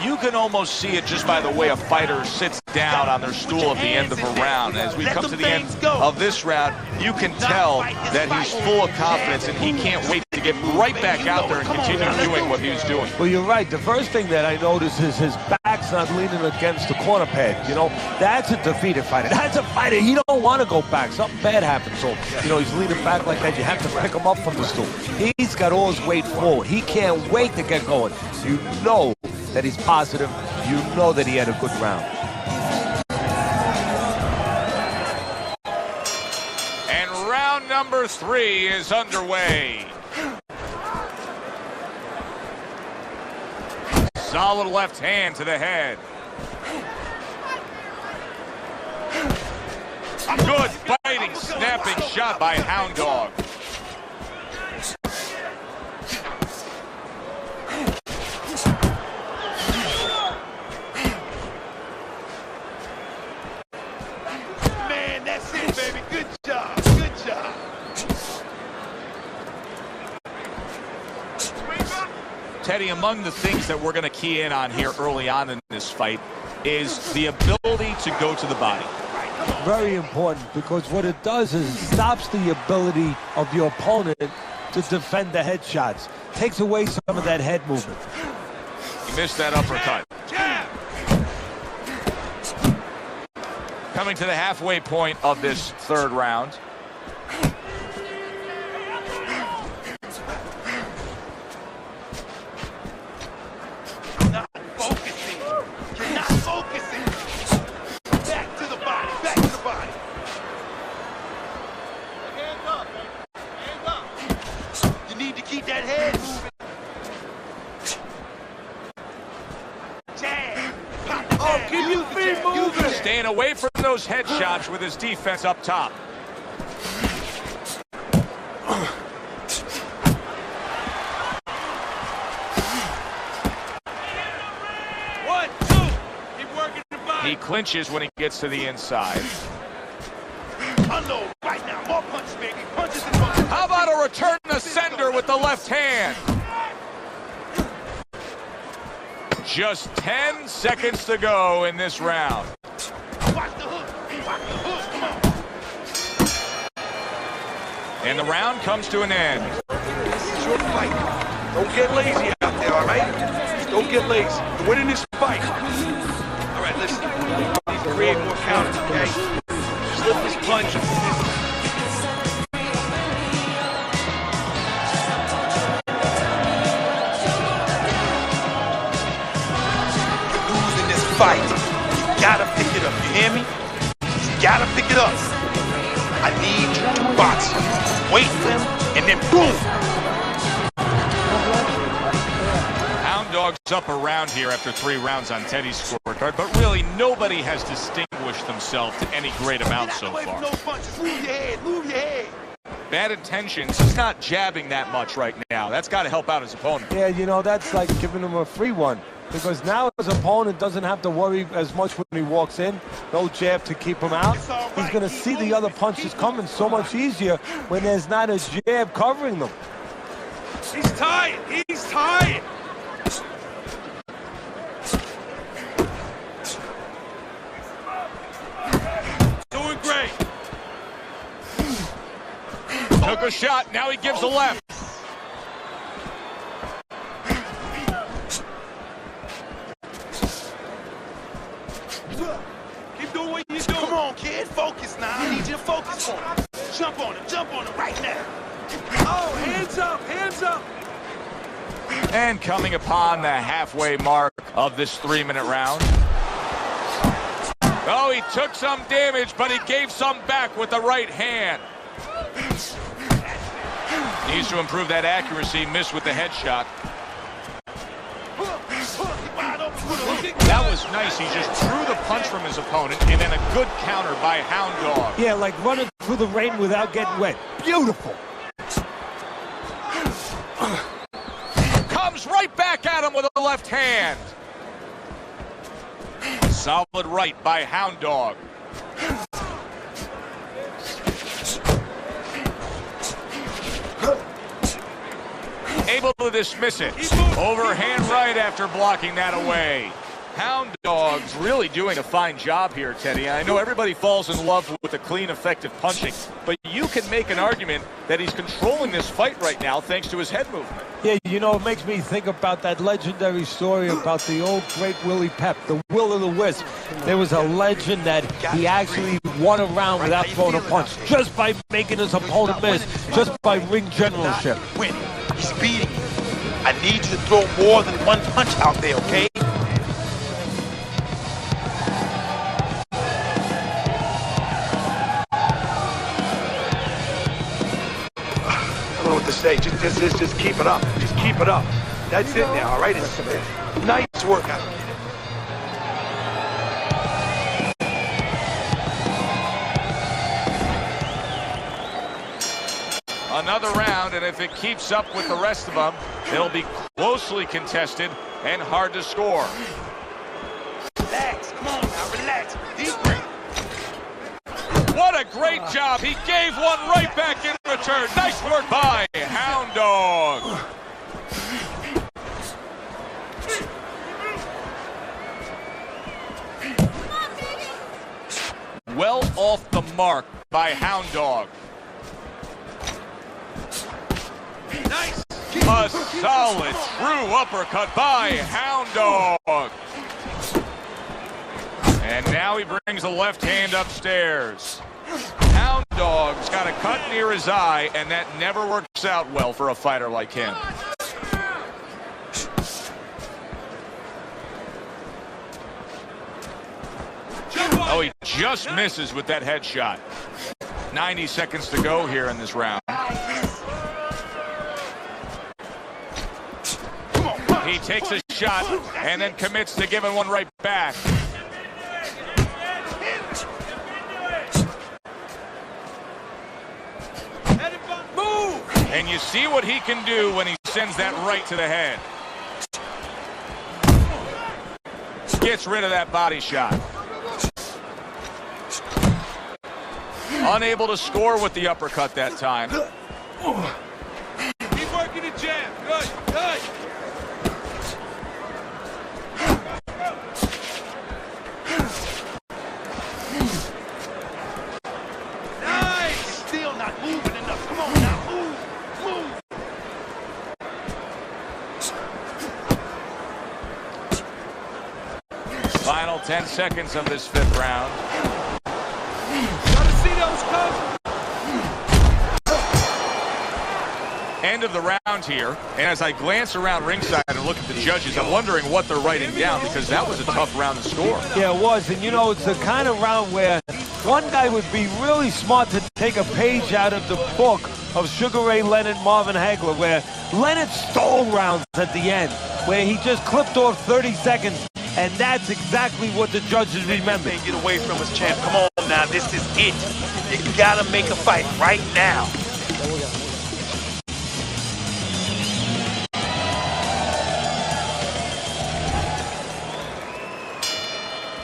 You can almost see it just by the way a fighter sits down on their stool at the end of a round. As we come to the end of this round, you can tell that he's full of confidence and he can't wait to get right back out there and continue doing what he's doing. Well, you're right. The first thing that I notice is his back's not leaning against the corner pad. You know, that's a defeated fighter. That's a fighter. He don't want to go back. Something bad happens. So, you know, he's leaning back like that. You have to pick him up from the stool. He's got all his weight forward. He can't wait to get going. You know that he's positive. You know that he had a good round. And round number 3 is underway. Solid left hand to the head. Good biting, snapping shot by Hound Dog. Man, that's it, baby. Good job. Good job. Teddy, among the things that we're going to key in on here early on in this fight is the ability to go to the body. Very important, because what it does is it stops the ability of your opponent to defend the headshots. Takes away some of that head movement. He missed that uppercut. Coming to the halfway point of this third round. Not focusing. You're not focusing. Back to the body. Back to the body. away from those headshots with his defense up top. He clinches when he gets to the inside. Unload right now. More punches, baby. Punches and punches. How about a return to sender with the left hand? Just 10 seconds to go in this round. Watch the hook. Watch the hook. Come on. And the round comes to an end. This is your fight. Don't get lazy out there, all right? Don't get lazy. You're winning this fight. All right, listen. You need to create more counters, okay? Slip this punch. You're losing this fight. You gotta pick it up. You hear me? You gotta pick it up. I need you to box him. Wait for him, and then boom! Hound Dog's up around here after 3 rounds on Teddy's scorecard, but really nobody has distinguished themselves to any great amount so far. No punches. Move your head, move your head. Bad intentions. He's not jabbing that much right now. That's got to help out his opponent. Yeah, you know, that's like giving him a free one. Because now his opponent doesn't have to worry as much when he walks in. No jab to keep him out. He's going to see the other punches coming so much easier when there's not a jab covering them. He's tired. He's tired. Doing great. Took a shot. Now he gives a left. Keep doing what you're doing. Come on, kid. Focus now. I need you to focus on him. Jump on him. Jump on him right now. Oh, hands up. Hands up. And coming upon the halfway mark of this 3-minute round. Oh, he took some damage, but he gave some back with the right hand. Needs to improve that accuracy. Missed with the headshot. That was nice. He just threw the punch from his opponent, and then a good counter by Hound Dog. Yeah, like running through the rain without getting wet. Beautiful. Comes right back at him with a left hand. Solid right by Hound Dog. Able to dismiss it. Overhand right after blocking that away. Hound Dog's really doing a fine job here, Teddy. I know everybody falls in love with the clean, effective punching, but you can make an argument that he's controlling this fight right now thanks to his head movement. Yeah, you know, it makes me think about that legendary story about the old great Willie Pep, the Will of the Wisp. There was a legend that he actually won a round without throwing a punch, just by making his opponent miss, just by ring generalship. Win. He's beating you. I need you to throw more than one punch out there, okay? I don't know what to say. Just keep it up. Just keep it up. That's it now, all right? It's nice work out. Another round, and if it keeps up with the rest of them, it'll be closely contested and hard to score. Relax. Come on now. Relax. Deep breath. What a great job. He gave one right back in return. Nice work by Hound Dog. Well off the mark by Hound Dog. Nice. A solid, true uppercut by Hound Dog. And now he brings the left hand upstairs. Hound Dog's got a cut near his eye, and that never works out well for a fighter like him. Oh, he just misses with that headshot. 90 seconds to go here in this round. He takes a shot and then commits to giving one right back. And you see what he can do when he sends that right to the head. Gets rid of that body shot. Unable to score with the uppercut that time. Keep working the jab. Good, good. Nice. Still not moving enough. Come on now, move, move. Final 10 seconds of this 5th round. Gotta see those comes. End of the round here, and as I glance around ringside and look at the judges, I'm wondering what they're writing down, because that was a tough round to score. Yeah, it was, and you know, it's the kind of round where one guy would be really smart to take a page out of the book of Sugar Ray Leonard, Marvin Hagler, where Leonard stole rounds at the end, where he just clipped off 30 seconds, and that's exactly what the judges remember. Get away from us, champ. Come on now, this is it. You gotta make a fight right now.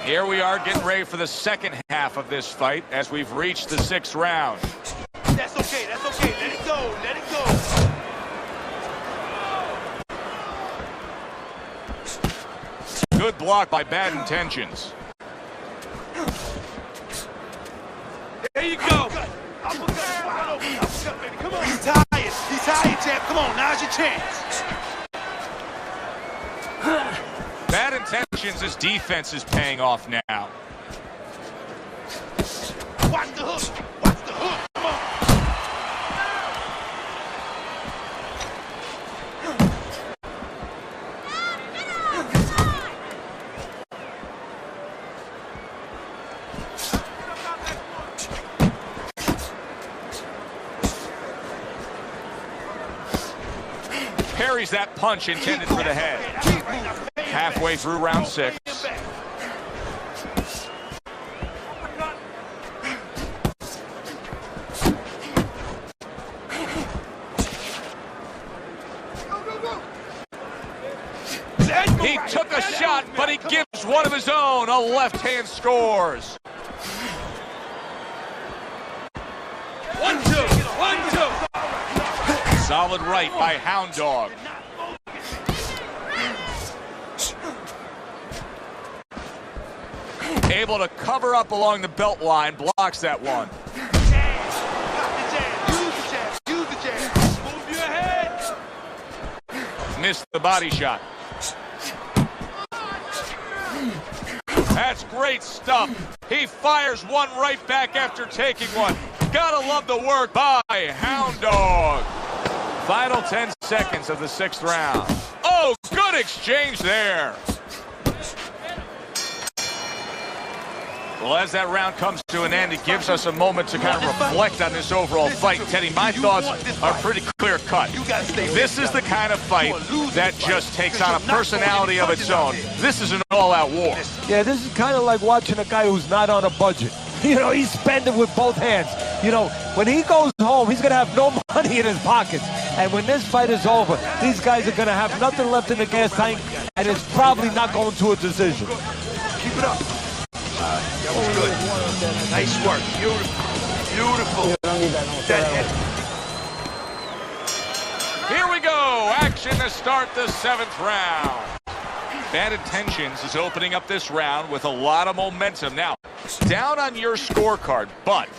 Here we are getting ready for the second half of this fight as we've reached the 6th round. That's okay, that's okay. Let it go, let it go. Good block by Bad Intentions. There you go. Uppercut, baby. Come on. He's tired, champ. Come on, now's your chance. Bad Intentions, his defense is paying off now. Watch the hook. Watch the hook. Come on. Parries that punch intended for the head. Halfway through round 6. He took a shot, but he gives one of his own. A left hand scores. 1-2. 1-2. Solid right by Hound Dog. Able to cover up along the belt line, blocks that one. Use the jab. Move your head. Missed the body shot. That's great stuff. He fires one right back after taking one. Gotta love the work by Hound Dog. Final 10 seconds of the 6th round. Oh, good exchange there. Well, as that round comes to an end, it gives us a moment to kind of reflect on this overall fight. Teddy, my thoughts are pretty clear cut. This is the kind of fight that just takes on a personality of its own. This is an all-out war. Yeah, this is kind of like watching a guy who's not on a budget. You know, he's spending with both hands. You know, when he goes home, he's going to have no money in his pockets. And when this fight is over, these guys are going to have nothing left in the gas tank, and it's probably not going to a decision. Keep it up. That was good. Nice work. Beautiful. Beautiful. That head. Here we go. Action to start the 7th round. Bad Intentions is opening up this round with a lot of momentum. Now, down on your scorecard, but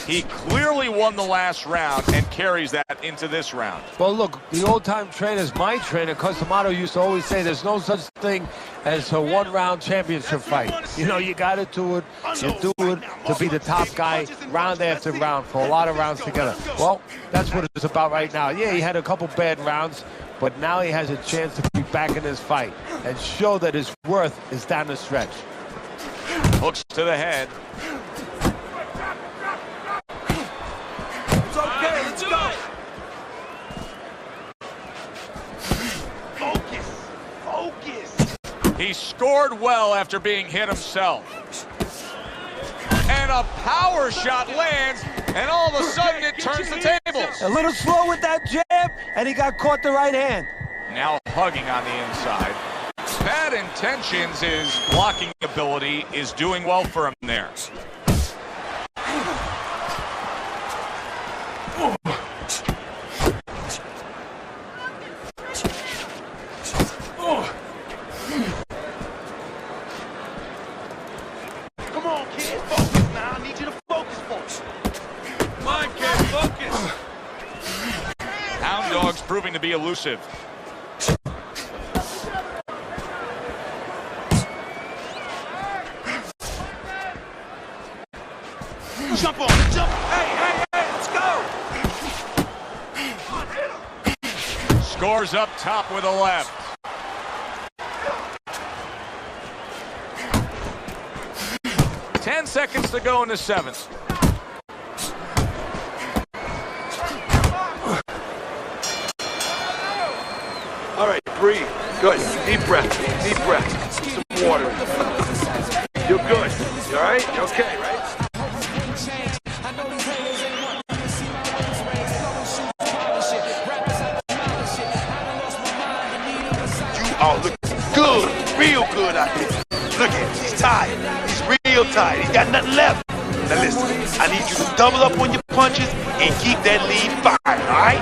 he clearly won the last round and carries that into this round. Well, look, the old-time trainers, my trainer, Cusamato, used to always say there's no such thing as a one-round championship fight. You know, you got to do it. You do it to be the top guy round after round for a lot of rounds together. Well, that's what it's about right now. Yeah, he had a couple bad rounds, but now he has a chance to be back in this fight and show that his worth is down the stretch. Hooks to the head. It's okay. Let's go. Focus. Focus. He scored well after being hit himself. And a power shot lands. And all of a sudden, it turns the tables. A little slow with that jab, and he got caught the right hand. Now hugging on the inside. Bad Intentions' blocking ability is doing well for him there. Come on, kid. Focus now. I need you to focus. Come on, kid, focus. Hound Dog's proving to be elusive. Jump on it, jump. Hey, let's go. Scores up top with a left. Ten seconds to go in the seventh. All right, breathe. Good. Deep breath. Some water. You're good. You all right? You okay, right? Oh, look good, real good out there. Look at him, he's tired. He's real tired. He's got nothing left. Now listen, I need you to double up on your punches and keep that lead fired, all right?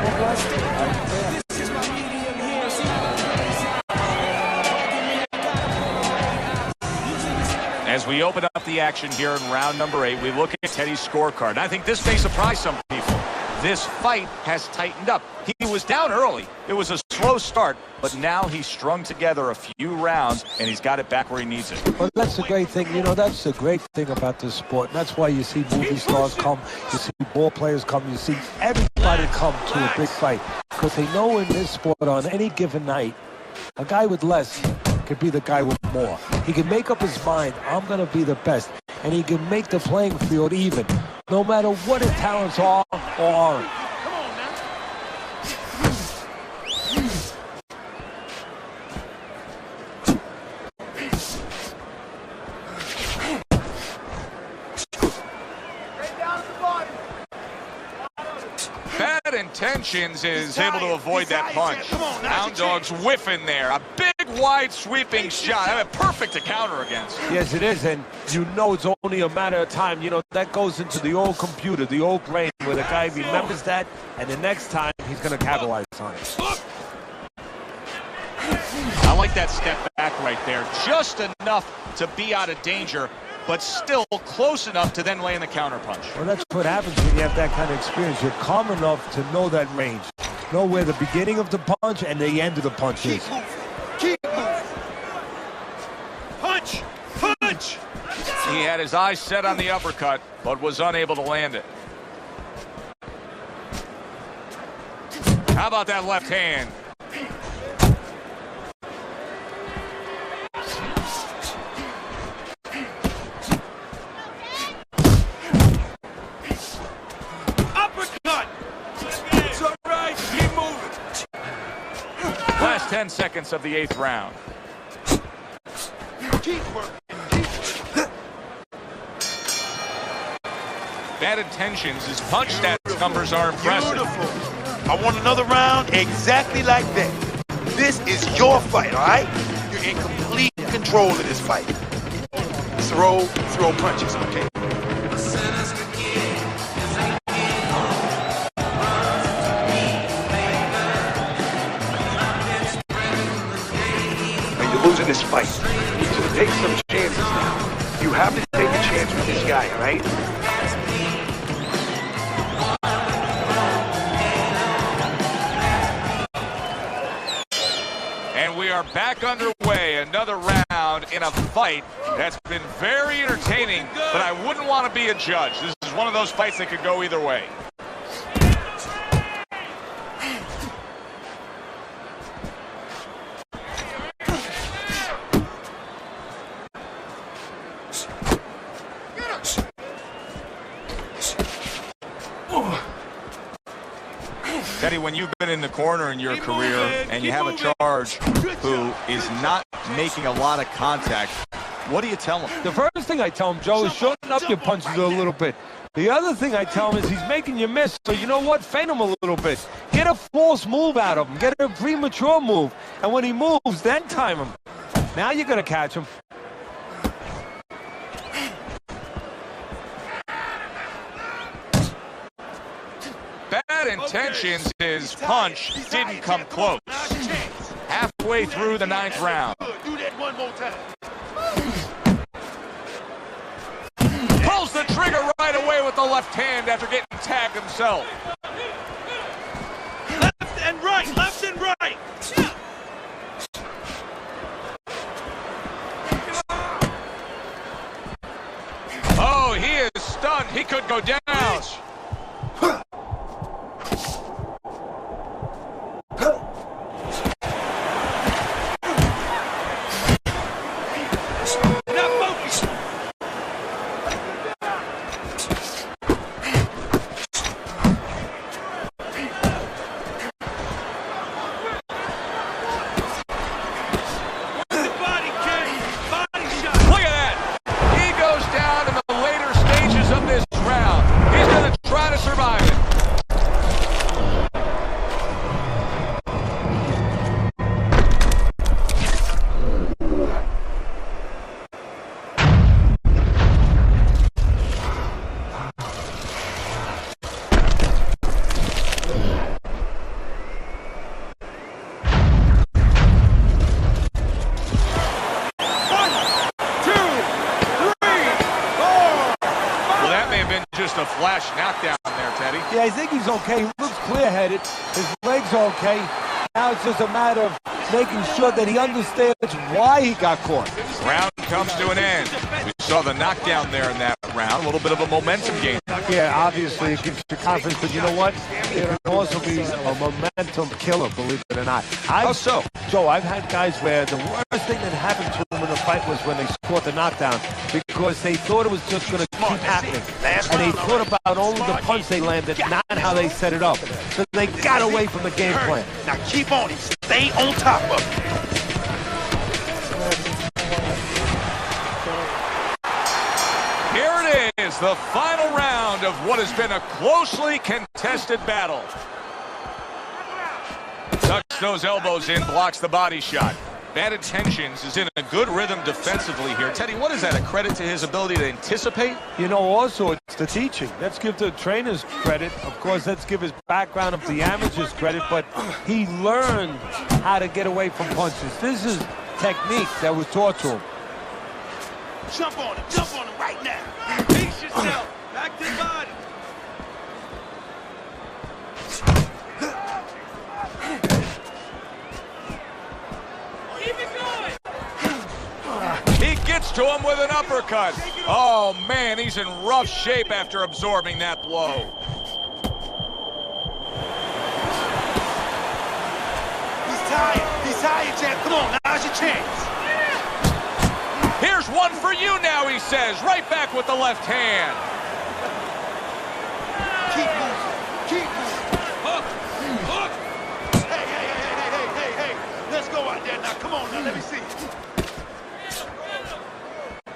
As we open up the action here in round number 8, we look at Teddy's scorecard. And I think this may surprise some people. This fight has tightened up. He was down early. It was a slow start, but now he's strung together a few rounds, and he's got it back where he needs it. Well, that's the great thing. You know, that's the great thing about this sport. And that's why you see movie stars come, you see ball players come, you see everybody come to a big fight. Because they know in this sport, on any given night, a guy with less could be the guy with more. He can make up his mind, I'm going to be the best. And he can make the playing field even, no matter what his talents are or aren't. Bad Intentions is able to avoid that punch. Hound Dog's whiffing there. A big, wide, sweeping shot. I mean, perfect to counter against. Yes, it is, and you know it's only a matter of time. You know, that goes into the old computer, the old brain, where the guy remembers that, and the next time he's going to capitalize on it. I like that step back right there. Just enough to be out of danger, but still close enough to then lay in the counter punch. Well, that's what happens when you have that kind of experience. You're calm enough to know that range. Know where the beginning of the punch and the end of the punch is. Keep moving. Punch! He had his eyes set on the uppercut, but was unable to land it. How about that left hand? Uppercut! It's all right, keep moving. Last 10 seconds of the 8th round. Keep working. Bad Intentions, his punch stats numbers are impressive. Beautiful. I want another round exactly like that. This is your fight, all right? You're in complete control of this fight. Throw punches, okay? And you're losing this fight. So take some chances now. You have to take a chance with this guy, all right? We are back underway. Another round in a fight that's been very entertaining, but I wouldn't want to be a judge. This is one of those fights that could go either way. Teddy, when you've been in the corner in your career and you have a charge who is not making a lot of contact, what do you tell him? The first thing I tell him, Joe, is shorten up your punches a little bit. The other thing I tell him is he's making you miss. So you know what? Feint him a little bit. Get a false move out of him. Get a premature move. And when he moves, then time him. Now you're going to catch him. Bad intentions. His punch didn't come close. Halfway through the 9th round. Do that one more time. Pulls the trigger right away with the left hand after getting tagged himself. Left and right, left and right. Oh, he is stunned. He could go down. A flash knockdown there, Teddy. Yeah, I think he's okay. He looks clear-headed. His legs are okay. Now it's just a matter of making sure that he understands why he got caught. Round comes to an end. We saw the knockdown there in that round. A little bit of a momentum gain. Yeah, obviously it gives you confidence, but you know what? It can also be a momentum killer, believe it or not. How so? Joe, I've had guys where the worst thing that happened to them in the fight was when they caught the knockdown because they thought it was just going to keep happening. And they thought about only the punch they landed, not how they set it up. So they got away from the game plan. Now keep on it. Stay on top of it. Here it is, the final round of what has been a closely contested battle. Tucks those elbows in, blocks the body shot. Bad intentions, is in a good rhythm defensively here. Teddy, what is that, a credit to his ability to anticipate? You know, also it's the teaching. Let's give the trainers credit. Of course, let's give his background of the amateurs credit, but he learned how to get away from punches. This is technique that was taught to him. Jump on him right now. Pace yourself, back to the body. He gets to him with an uppercut. Oh, man, he's in rough shape after absorbing that blow. He's tired, champ. Come on, now's your chance. Here's one for you now, he says. Right back with the left hand. Keep moving. Hook. Hey. Let's go out there now. Come on now, let me see.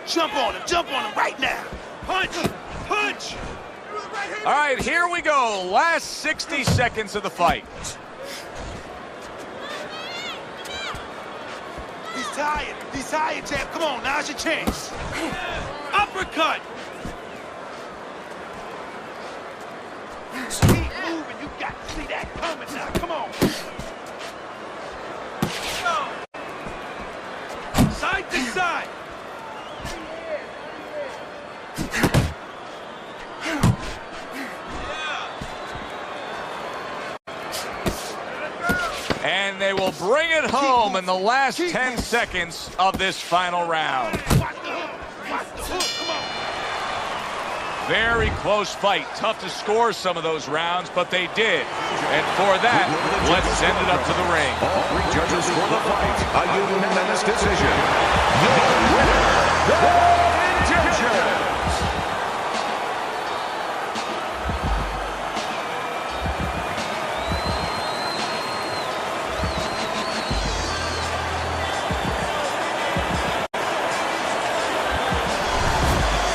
Jump on him right now. Punch. All right, here we go. Last 60 seconds of the fight. He's tired, champ. Come on, now's your chance. Uppercut. Keep moving. You got to see that coming now. Come on. Side to side. And they will bring it home in the last 10 seconds of this final round. Watch the hook. Come on. Very close fight. Tough to score some of those rounds, but they did. And for that, let's send it up to the ring. All three judges for the fight. A unanimous decision. Your winner, the Intentions.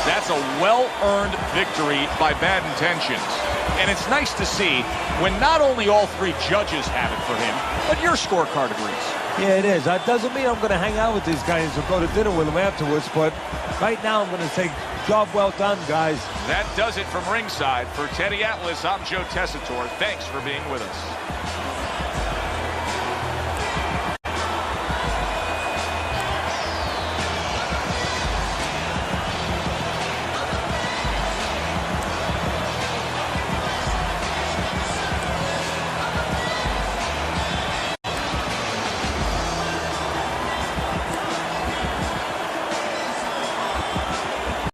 That's a well-earned victory by bad intentions. And it's nice to see when not only all three judges have it for him, but your scorecard agrees. Yeah, it is. That doesn't mean I'm going to hang out with these guys or go to dinner with them afterwards, but right now I'm going to say, job well done, guys. That does it from ringside. For Teddy Atlas, I'm Joe Tessitore. Thanks for being with us.